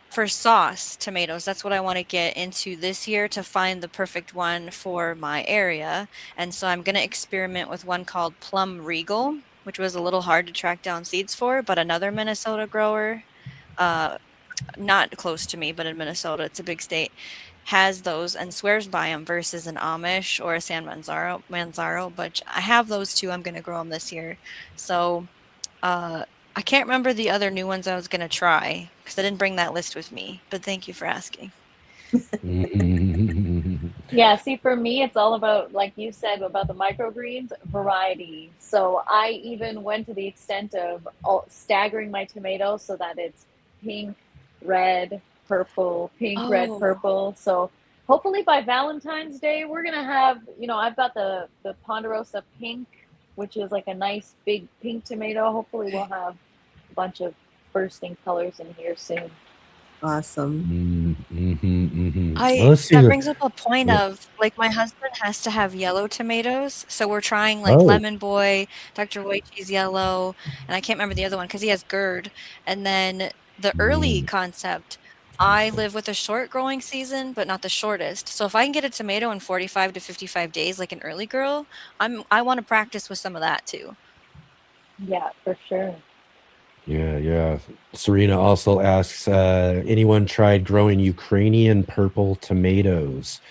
For sauce tomatoes, that's what I want to get into this year to find the perfect one for my area. And so I'm going to experiment with one called Plum Regal, which was a little hard to track down seeds for, but another Minnesota grower, not close to me, but in Minnesota, it's a big state, has those and swears by them versus an Amish or a San Manzaro. But I have those two. I'm going to grow them this year. So I can't remember the other new ones I was going to try because I didn't bring that list with me, but thank you for asking. Yeah, see, for me, it's all about, like you said, about the microgreens, variety. So I even went to the extent of staggering my tomatoes so that it's pink, red, purple, pink, red, purple. So hopefully by Valentine's Day, we're going to have, I've got the Ponderosa Pink, which is like a nice big pink tomato. Hopefully we'll have a bunch of bursting colors in here soon. Awesome. That brings up a point of, like, my husband has to have yellow tomatoes. So we're trying like Lemon Boy, Dr. White Cheese Yellow, and I can't remember the other one because he has GERD. And then the early concept, I live with a short growing season, but not the shortest. So if I can get a tomato in 45 to 55 days, like an early girl, I want to practice with some of that too. Yeah, for sure. Yeah. Serena also asks, anyone tried growing Ukrainian purple tomatoes?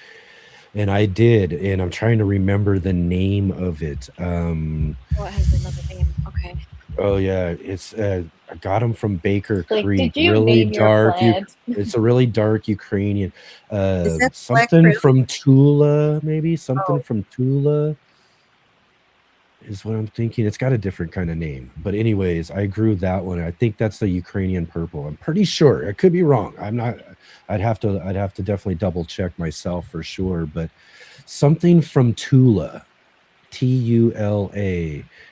And I did, and I'm trying to remember the name of it. It has another name. Okay. Oh yeah, it's I got them from Baker Creek. Did you really name dark. your plant? It's a really dark Ukrainian. Is that Something from Tula, maybe something from Tula is what I'm thinking. It's got a different kind of name, but anyways, I grew that one. I think that's the Ukrainian purple. I'm pretty sure. I could be wrong. I'm not. I'd have to definitely double check myself for sure. But something from Tula. Tula.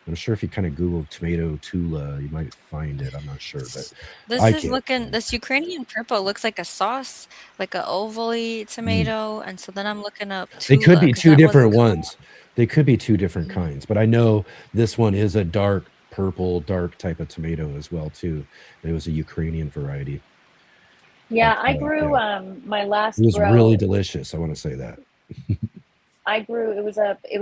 I'm sure if you kind of Google tomato Tula, you might find it. I'm not sure, but This is looking, this Ukrainian purple looks like a sauce, like a ovally tomato. And so then I'm looking up They could Tula be because two that wasn't different ones. They could be two different kinds, but I know this one is a dark purple, dark type of tomato as well too. It was a Ukrainian variety. Yeah, I grew my last It was grow. really delicious. I want to say that. I grew. It was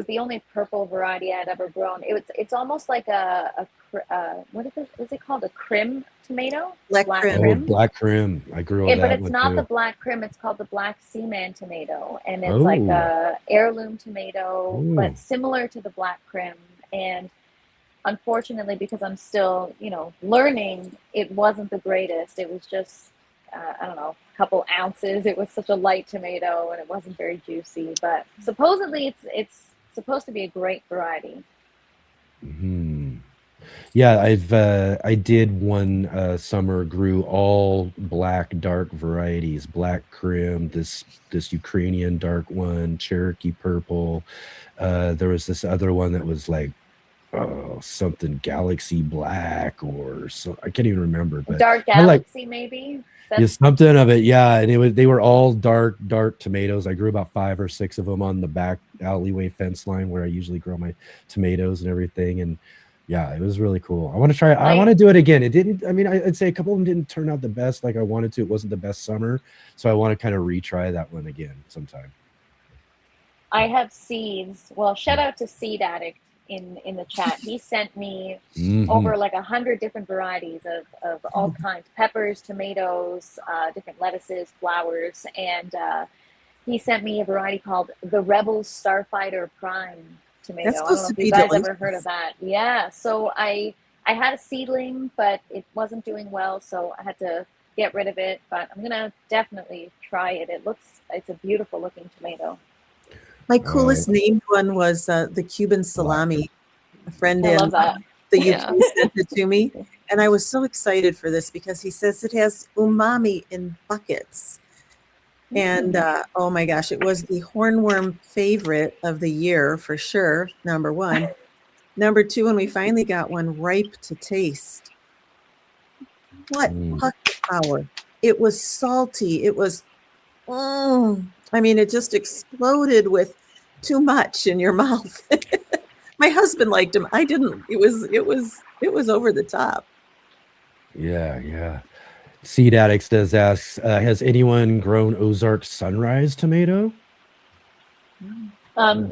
the only purple variety I had ever grown. It's almost like what is it called? A crim tomato? Black crim. Oh, black crim. I grew on that But it's one not too. the black crim. It's called the black seaman tomato, and it's like a heirloom tomato, but similar to the black crim. And unfortunately, because I'm still learning, it wasn't the greatest. It was just I don't know, a couple ounces. It was such a light tomato, and it wasn't very juicy. But supposedly, it's supposed to be a great variety. Yeah, I did one summer, grew all black dark varieties, black crim, this Ukrainian dark one, Cherokee purple. There was this other one that was like something galaxy black or so, I can't even remember, but dark galaxy maybe. Yeah, something of it, yeah. And they were all dark tomatoes. I grew about 5 or 6 of them on the back alleyway fence line where I usually grow my tomatoes and everything. And yeah, it was really cool. I want to try it. I want to do it again. It didn't, I mean, I'd say a couple of them didn't turn out the best like I wanted to. It wasn't the best summer. So I want to kind of retry that one again sometime. I have seeds. Well, shout out to Seed Addict in the chat. He sent me over like 100 different varieties of all kinds, peppers, tomatoes, different lettuces, flowers, and he sent me a variety called the Rebel Starfighter Prime tomato. That's I don't know if you guys delicious. ever heard of that. Yeah, so I had a seedling, but it wasn't doing well, so I had to get rid of it, but I'm gonna definitely try it. It's a beautiful looking tomato. My coolest named one was the Cuban salami. A friend in the UK sent it to me, and I was so excited for this because he says it has umami in buckets. And oh my gosh, it was the hornworm favorite of the year for sure, number one. Number two, when we finally got one ripe to taste, what power. It was salty. It was, I mean, it just exploded with too much in your mouth. My husband liked him. I didn't. It was over the top. Yeah. Seed Addicts does ask, has anyone grown Ozark Sunrise tomato?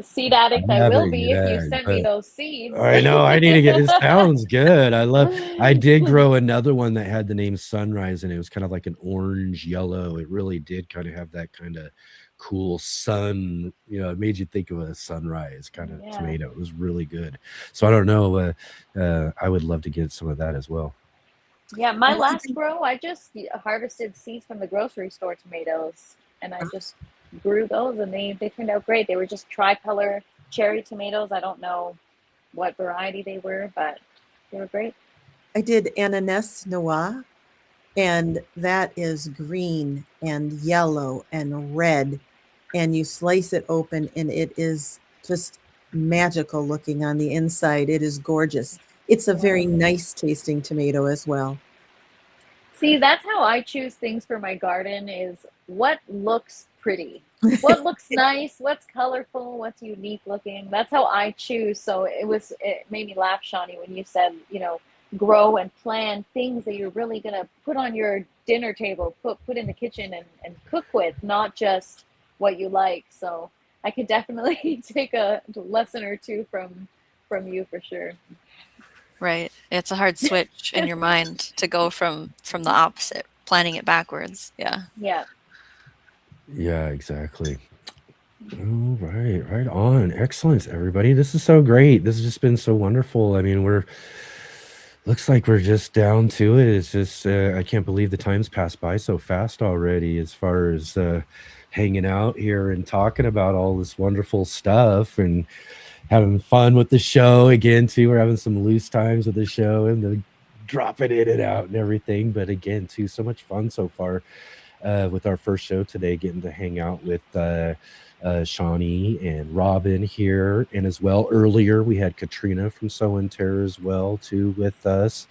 Seed Addict, I will be if you send me those seeds. I know, I need to get it. Sounds good. I did grow another one that had the name Sunrise, and it was kind of like an orange yellow. It really did kind of have that kind of cool sun, it made you think of a sunrise kind of tomato. It was really good. So I don't know, I would love to get some of that as well. Yeah, my last grow, I just harvested seeds from the grocery store tomatoes, and I just grew those, and they turned out great. They were just tricolor cherry tomatoes. I don't know what variety they were, but they were great. I did ananas noir, and that is green and yellow and red, and you slice it open, and it is just magical looking on the inside. It is gorgeous. It's a very nice tasting tomato as well. See, that's how I choose things for my garden, is what looks pretty, what looks nice, what's colorful, what's unique looking. That's how I choose. So it made me laugh, Shawnee, when you said, grow and plan things that you're really going to put on your dinner table, put in the kitchen and cook with, not just what you like. So I could definitely take a lesson or two from you for sure. Right. It's a hard switch in your mind to go from the opposite, planning it backwards. Yeah. Yeah, exactly. All right. Right on. Excellent, everybody. This is so great. This has just been so wonderful. I mean, looks like we're just down to it. It's just, I can't believe the time's passed by so fast already as far as hanging out here and talking about all this wonderful stuff and having fun with the show again too. We're having some loose times with the show and the dropping in and out and everything, but again too, so much fun so far. with our first show today, getting to hang out with Shawnee and Robin here, and as well earlier we had Katrina from Sow and Terror as well too with us.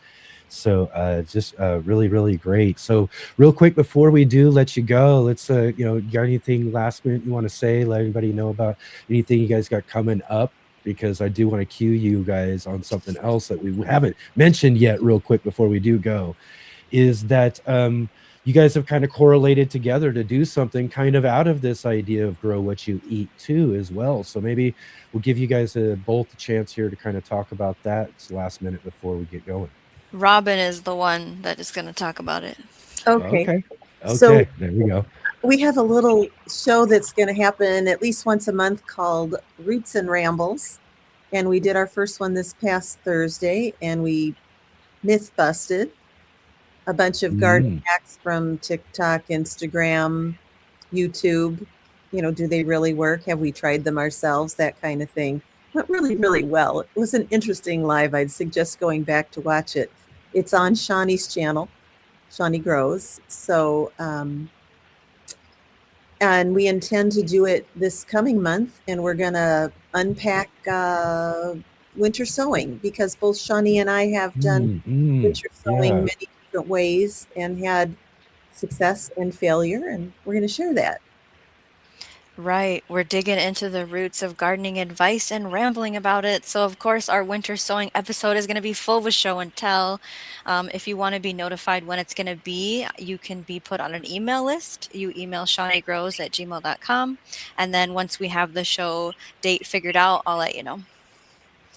So just really, really great. So real quick before we do let you go, let's you got anything last minute you want to say? Let everybody know about anything you guys got coming up, because I do want to cue you guys on something else that we haven't mentioned yet. Real quick before we do go, is that you guys have kind of correlated together to do something kind of out of this idea of grow what you eat too as well. So maybe we'll give you guys both a chance here to kind of talk about that. It's the last minute before we get going. Robin is the one that is going to talk about it. Okay. Okay, So there we go. we have a little show that's going to happen at least once a month called Roots and Rambles. And we did our first one this past Thursday, and we myth busted a bunch of garden hacks from TikTok, Instagram, YouTube. Do they really work? Have we tried them ourselves? That kind of thing. Went really, really well. It was an interesting live. I'd suggest going back to watch it. It's on Shawnee's channel, Shawnee Grows. So, and we intend to do it this coming month, and we're going to unpack winter sowing, because both Shawnee and I have done winter sowing many different ways and had success and failure, and we're going to share that. Right. We're digging into the roots of gardening advice and rambling about it. So, of course, our winter sowing episode is going to be full with show and tell. If you want to be notified when it's going to be, you can be put on an email list. You email shawneegrows@gmail.com. And then once we have the show date figured out, I'll let you know.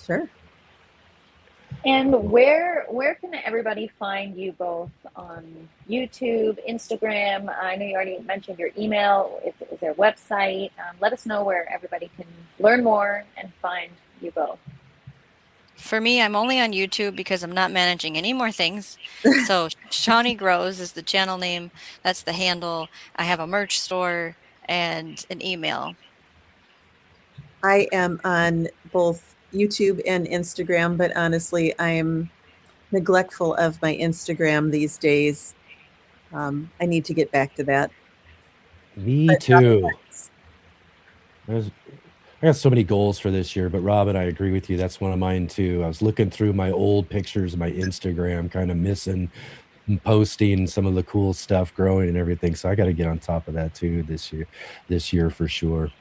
Sure. And where can everybody find you both on YouTube, Instagram? I know you already mentioned your email. Is there a website? Let us know where everybody can learn more and find you both. For me, I'm only on YouTube because I'm not managing any more things. So Shawnee Grows is the channel name. That's the handle. I have a merch store and an email. I am on both YouTube and Instagram, but honestly, I am neglectful of my Instagram these days. I need to get back to that. Me too. I got so many goals for this year, but Robin, I agree with you. That's one of mine too. I was looking through my old pictures of my Instagram, kind of missing and posting some of the cool stuff growing and everything. So I got to get on top of that too this year for sure.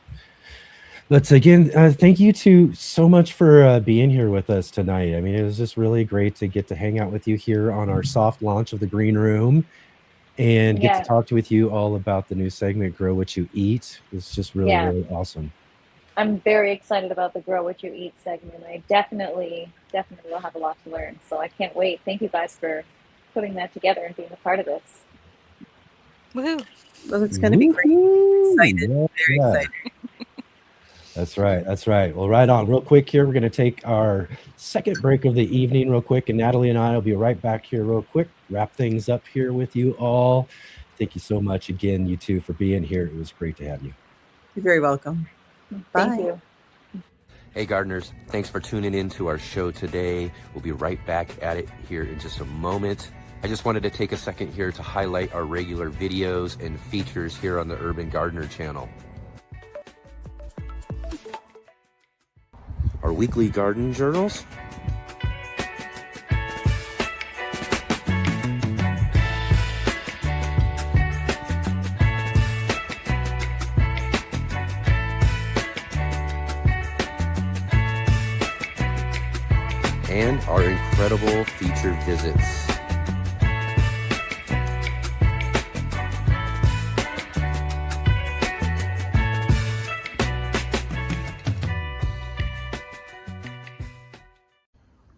Let's again, thank you two so much for being here with us tonight. I mean, it was just really great to get to hang out with you here on our soft launch of the Green Room and get to talk with you all about the new segment, Grow What You Eat. It's just really, really awesome. I'm very excited about the Grow What You Eat segment. I definitely will have a lot to learn. So I can't wait. Thank you guys for putting that together and being a part of this. Woohoo! Well, it's going to be great. Excited. Very excited. That's right. That's right. Well, right on. Real quick here, we're going to take our second break of the evening real quick, and Natalie and I will be right back here real quick, wrap things up here with you all. Thank you so much again, you two, for being here. It was great to have you. You're very welcome. Bye. Thank you. Hey, gardeners. Thanks for tuning in to our show today. We'll be right back at it here in just a moment. I just wanted to take a second here to highlight our regular videos and features here on the Urban Gardener channel. Our weekly garden journals, and our incredible featured visits.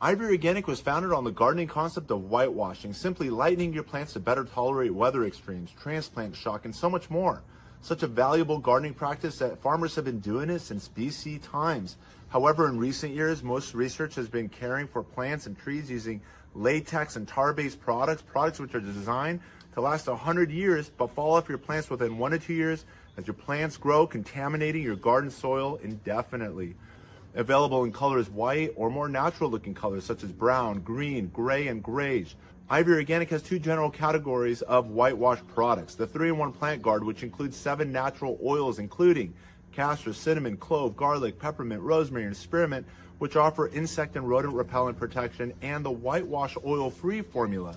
Ivory Organic was founded on the gardening concept of whitewashing, simply lightening your plants to better tolerate weather extremes, transplant shock, and so much more. Such a valuable gardening practice that farmers have been doing it since BC times. However, in recent years, most research has been caring for plants and trees using latex and tar-based products which are designed to last 100 years but fall off your plants within 1 to 2 years as your plants grow, contaminating your garden soil indefinitely. Available in colors white or more natural looking colors such as brown, green, gray, and grayish. Ivory Organic has 2 general categories of whitewash products. The 3-in-1 Plant Guard, which includes 7 natural oils including castor, cinnamon, clove, garlic, peppermint, rosemary, and spearmint, which offer insect and rodent repellent protection, and the whitewash oil-free formula.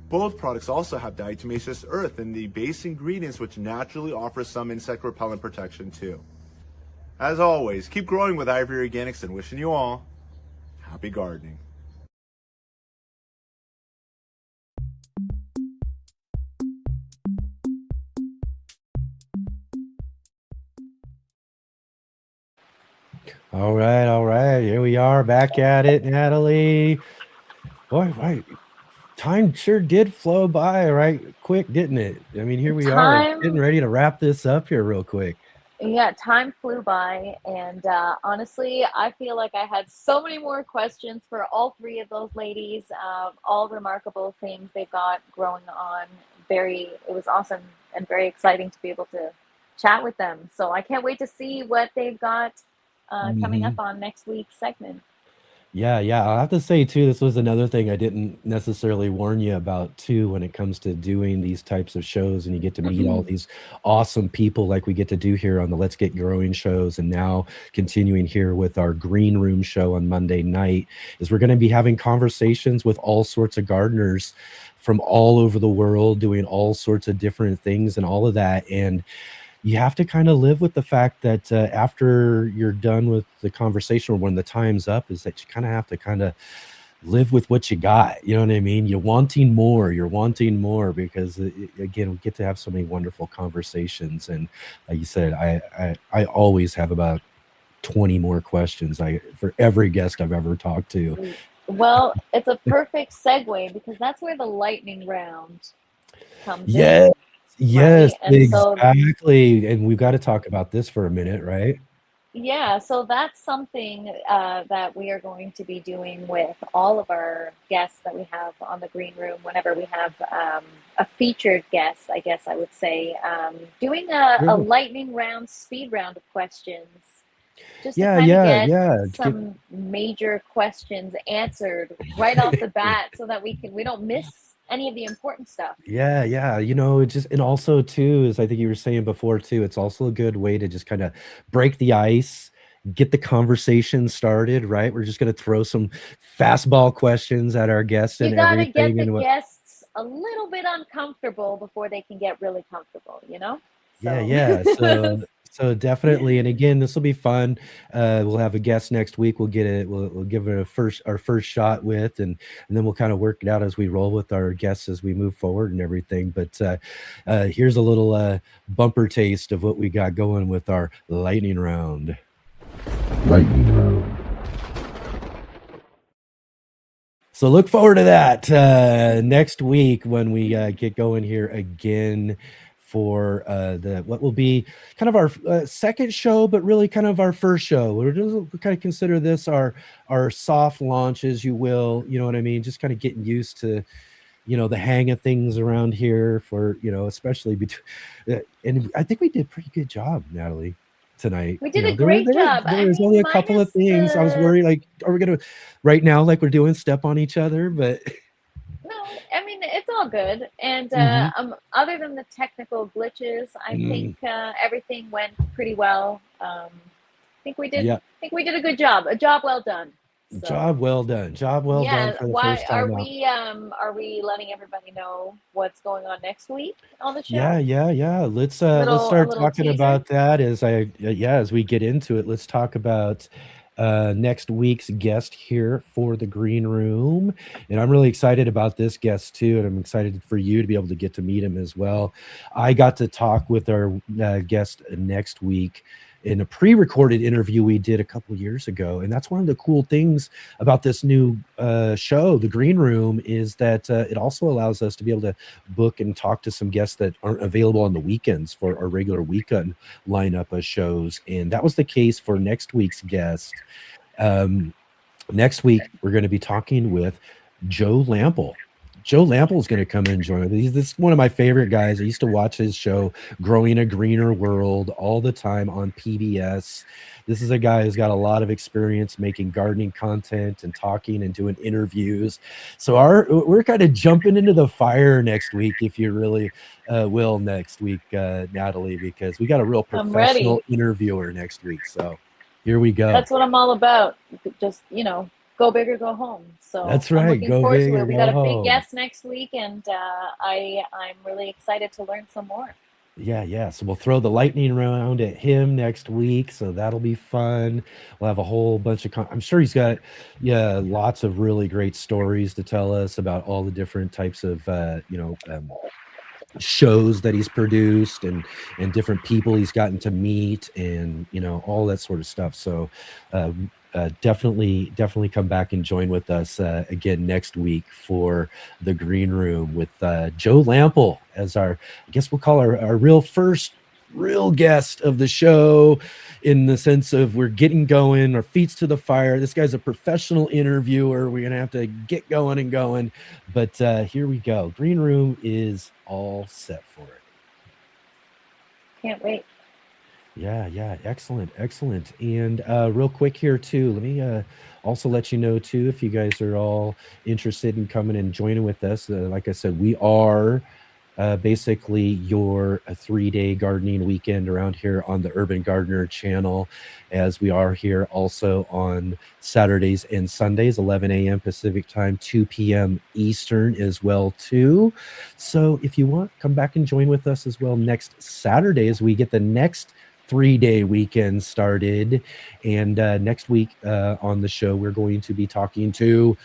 Both products also have diatomaceous earth in the base ingredients, which naturally offer some insect repellent protection too. As always, keep growing with Ivory Organics and wishing you all happy gardening. All right. Here we are back at it, Natalie. Boy, time sure did flow by right quick, didn't it? I mean, here we are getting ready to wrap this up here real quick. Yeah, time flew by, and honestly, I feel like I had so many more questions for all 3 of those ladies. All remarkable things they've got growing on. It was awesome and very exciting to be able to chat with them. So I can't wait to see what they've got coming up on next week's segment. Yeah. I'll have to say too, this was another thing I didn't necessarily warn you about too when it comes to doing these types of shows, and you get to meet all these awesome people like we get to do here on the Let's Get Growing shows, and now continuing here with our Green Room show on Monday night, is we're going to be having conversations with all sorts of gardeners from all over the world doing all sorts of different things and all of that. And you have to kind of live with the fact that after you're done with the conversation, or when the time's up, is that you kind of have to kind of live with what you got. You know what I mean? You're wanting more because again, we get to have so many wonderful conversations. And like you said, I always have about 20 more questions for every guest I've ever talked to. Well, it's a perfect segue because that's where the lightning round comes Yeah. in. Yes, Right? And exactly. And we've got to talk about this for a minute, right? Yeah, so that's something that we are going to be doing with all of our guests that we have on the Green Room whenever we have a featured guest, I guess I would say, doing a lightning round, speed round of questions, just to kind of get some major questions answered right off the bat so that we don't miss any of the important stuff. Yeah. It just, and also too, as I think you were saying before too, it's also a good way to just kind of break the ice, get the conversation started, right? We're just going to throw some fastball questions at our guests and everything. You gotta get the guests a little bit uncomfortable before they can get really comfortable, you know? So. Yeah. So definitely, and again, this will be fun. We'll have a guest next week. We'll give it our first shot with, and then we'll kind of work it out as we roll with our guests as we move forward and everything. But here's a little bumper taste of what we got going with our lightning round. So look forward to that next week when we get going here again for what will be kind of our second show, but really kind of our first show. We're just kind of consider this our soft launch, as you will. You know what I mean? Just kind of getting used to, the hang of things around here for, especially between. And I think we did a pretty good job, Natalie, tonight. We did a great job. There was only a couple of things. I was worried, like, are we going to, right now, like we're doing, step on each other? But no, I mean, it's all good. And other than the technical glitches, I think everything went pretty well. I think we did a good job. A job well done. So. Job well done. Job well done for the first time. Are we letting everybody know what's going on next week on the show? Yeah. Let's start talking about that as we get into it. Let's talk about next week's guest here for the Green Room. And I'm really excited about this guest too. And I'm excited for you to be able to get to meet him as well. I got to talk with our guest next week in a pre-recorded interview we did a couple of years ago. And that's one of the cool things about this new show, the Green Room, is that it also allows us to be able to book and talk to some guests that aren't available on the weekends for our regular weekend lineup of shows. And that was the case for next week's guest. Next week, we're going to be talking with Joe Lample. Joe Lample's going to come and join us. This is one of my favorite guys. I used to watch his show, Growing a Greener World, all the time on PBS. This is a guy who's got a lot of experience making gardening content and talking and doing interviews. So we're kind of jumping into the fire next week, if you really will, next week, Natalie, because we got a real I'm ready. professional interviewer next week. So here we go. That's what I'm all about. Just, go big or go home. So That's I'm right. looking Go forward big to or it. We go got a home. big guest next week, and I'm really excited to learn some more. Yeah. So we'll throw the lightning round at him next week. So that'll be fun. We'll have a whole bunch of, I'm sure he's got, lots of really great stories to tell us about all the different types of, shows that he's produced and different people he's gotten to meet and, all that sort of stuff. So, definitely come back and join with us again next week for the Green Room with Joe Lample as I guess we'll call our real guest of the show, in the sense of we're getting going, our feet's to the fire. This guy's a professional interviewer. We're gonna have to get going, but here we go. Green Room is all set for it. Can't wait. Yeah. Excellent. And real quick here too, let me also let you know too, if you guys are all interested in coming and joining with us. Like I said, we are basically your 3-day gardening weekend around here on the Urban Gardener channel, as we are here also on Saturdays and Sundays, 11 a.m. Pacific time, 2 p.m. Eastern as well too. So if you want, come back and join with us as well next Saturday as we get the next 3-day weekend started. And next week on the show, we're going to be talking to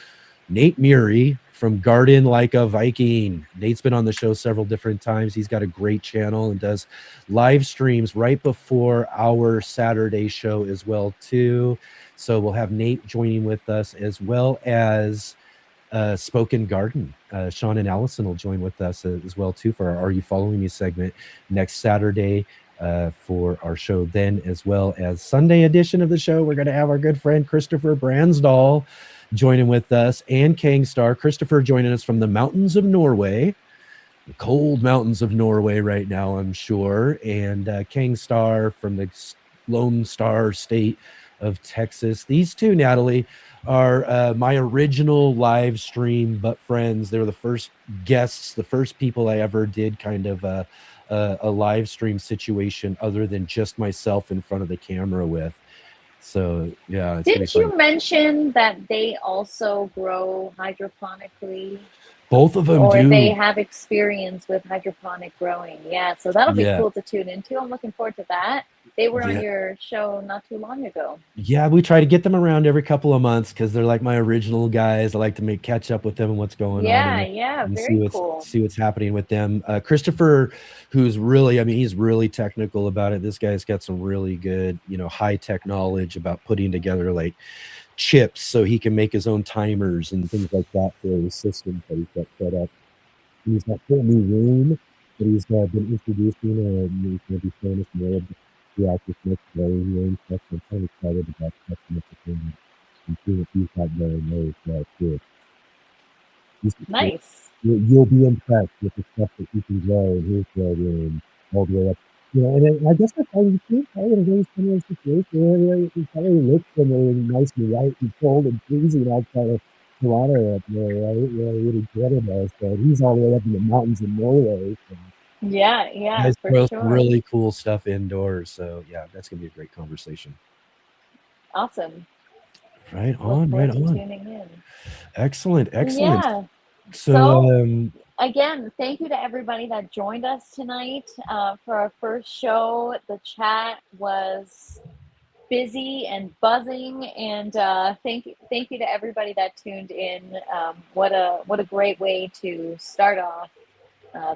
Nate Murray from Garden Like a Viking. Nate's been on the show several different times. He's got a great channel and does live streams right before our Saturday show as well too. So we'll have Nate joining with us, as well as Spoken Garden. Sean and Allison will join with us as well too for our Are You Following Me segment next Saturday for our show. Then, as well as Sunday edition of the show, we're going to have our good friend Christopher Bransdahl joining with us, and Kangstar. Christopher joining us from the mountains of Norway, the cold mountains of Norway right now, I'm sure, and Kangstar from the Lone Star State of Texas. These two, Natalie, are my original live stream but friends. They were the first guests, the first people I ever did kind of a live stream situation other than just myself in front of the camera with. So yeah, didn't you mention that they also grow hydroponically? Both of them or do. they have experience with hydroponic growing. Yeah, so that'll be cool to tune into. I'm looking forward to that. They were on your show not too long ago. Yeah, we try to get them around every couple of months because they're like my original guys. I like to catch up with them and what's going on. And very cool. See what's happening with them. Christopher, who's really, he's really technical about it. This guy's got some really good, high tech knowledge about putting together like chips so he can make his own timers and things like that for his system that he's got set up. He's got a whole new room that he's been introducing, and he's going to be showing us more of throughout this next growing room stuff. I'm kind of excited about testing it and seeing what he's got going there as well too. Nice. You'll be impressed with the stuff that you can grow in his grow room all the way up. And I guess that's how you think. Probably in a very similar situation where it probably looks somewhere nice and white and cold and freezing outside of Toronto up there, right? Where really Canada. So he's all the way up in the mountains in Norway. So. Yeah, for sure. Really cool stuff indoors. So yeah, that's gonna be a great conversation. Awesome. Right on. Tuning in. Excellent. Yeah. So again, thank you to everybody that joined us tonight for our first show. The chat was busy and buzzing, and thank you to everybody that tuned in. What a great way to start off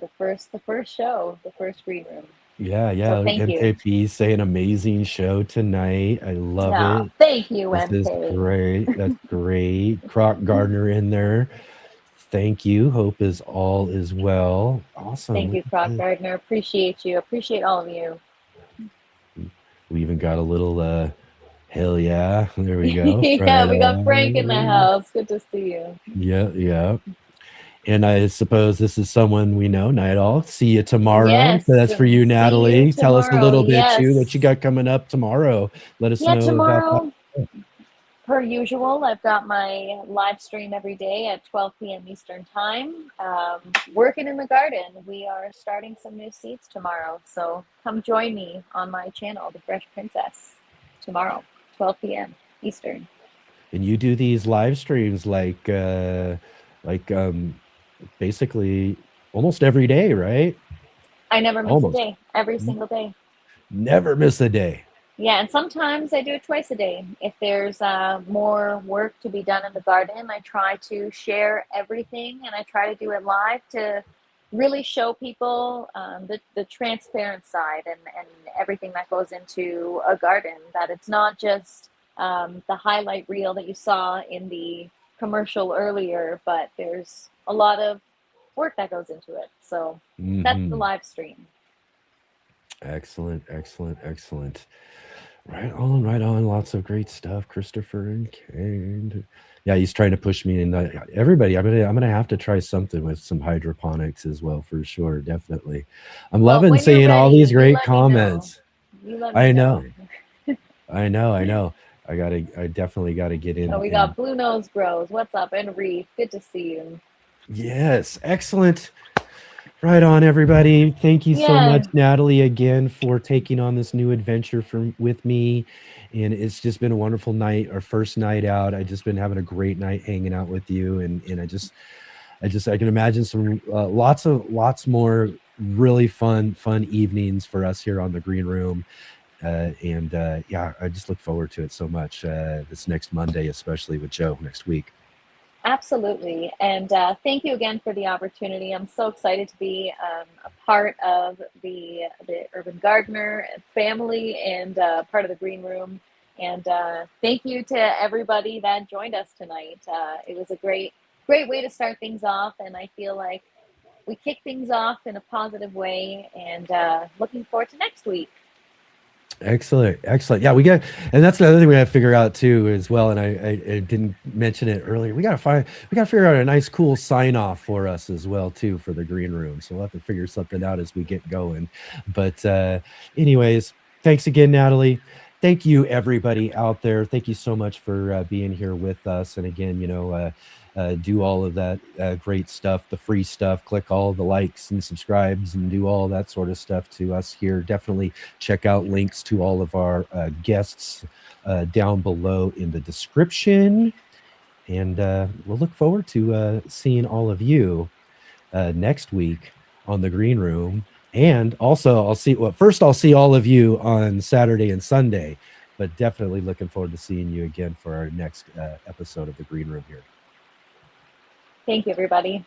the first show, the first Green Room. Yeah. So thank you. MKP say an amazing show tonight. I love it. Thank you, This MP. is great. That's great. Croc Gardner in there. Thank you. Hope is all is well. Awesome. Thank you, Croc Gardner. Appreciate you. Appreciate all of you. We even got a little hell yeah. There we go. We got Frank in the house. Good to see you. Yeah. And I suppose this is someone we know, Night. See you tomorrow. Yes. So that's for you, See Natalie. you Tell us a tomorrow. little bit Yes. too what you got coming up tomorrow. Let us Yeah, know about tomorrow, that. per usual, I've got my live stream every day at 12 p.m. Eastern Time. Working in the garden. We are starting some new seeds tomorrow. So come join me on my channel, The Fresh Princess, tomorrow, 12 p.m. Eastern. And you do these live streams like basically almost every day, right? I never miss Almost. a day, every single day. Never miss a day. Yeah, and sometimes I do it twice a day. If there's more work to be done in the garden, I try to share everything and I try to do it live to really show people the transparent side and everything that goes into a garden, that it's not just the highlight reel that you saw in the commercial earlier, but there's a lot of work that goes into it. So that's the live stream. Excellent. Right on. Lots of great stuff, Christopher and Kane. Yeah, he's trying to push me, and everybody. I'm gonna have to try something with some hydroponics as well, for sure. Definitely. I'm loving when you're seeing all ready, these you great let me know. comments. You let me I know. know. I definitely gotta get in. So we got Blue Nose Grows. What's up? And Reef. Good to see you. Yes, excellent. Right on, everybody. Thank you so much, Natalie, again for taking on this new adventure with me. And it's just been a wonderful night, our first night out. I just been having a great night hanging out with you, and I can imagine some lots more really fun evenings for us here on the Green Room. Yeah, I just look forward to it so much. This next Monday, especially with Joe next week. Absolutely. And thank you again for the opportunity. I'm so excited to be a part of the Urban Gardener family and part of the Green Room. And thank you to everybody that joined us tonight. It was a great way to start things off. And I feel like we kicked things off in a positive way, and looking forward to next week. Excellent. Yeah, and that's another thing we got to figure out too as well. And I didn't mention it earlier. We got to figure out a nice, cool sign off for us as well too for the Green Room. So we'll have to figure something out as we get going. But anyways, thanks again, Natalie. Thank you, everybody out there. Thank you so much for being here with us. And again, do all of that great stuff, the free stuff, click all the likes and subscribes and do all that sort of stuff to us here. Definitely check out links to all of our guests down below in the description. And we'll look forward to seeing all of you next week on the Green Room. And also I'll see all of you on Saturday and Sunday, but definitely looking forward to seeing you again for our next episode of the Green Room here. Thank you, everybody.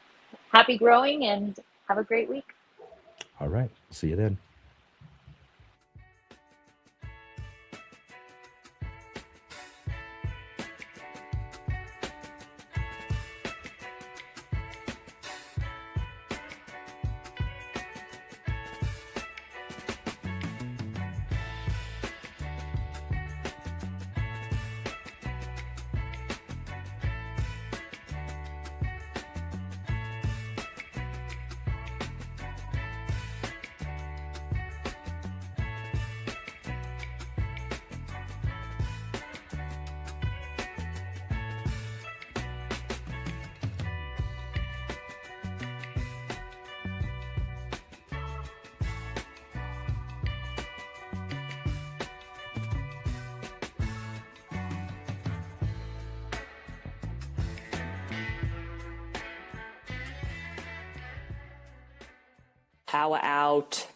Happy growing and have a great week. All right. See you then. Power out.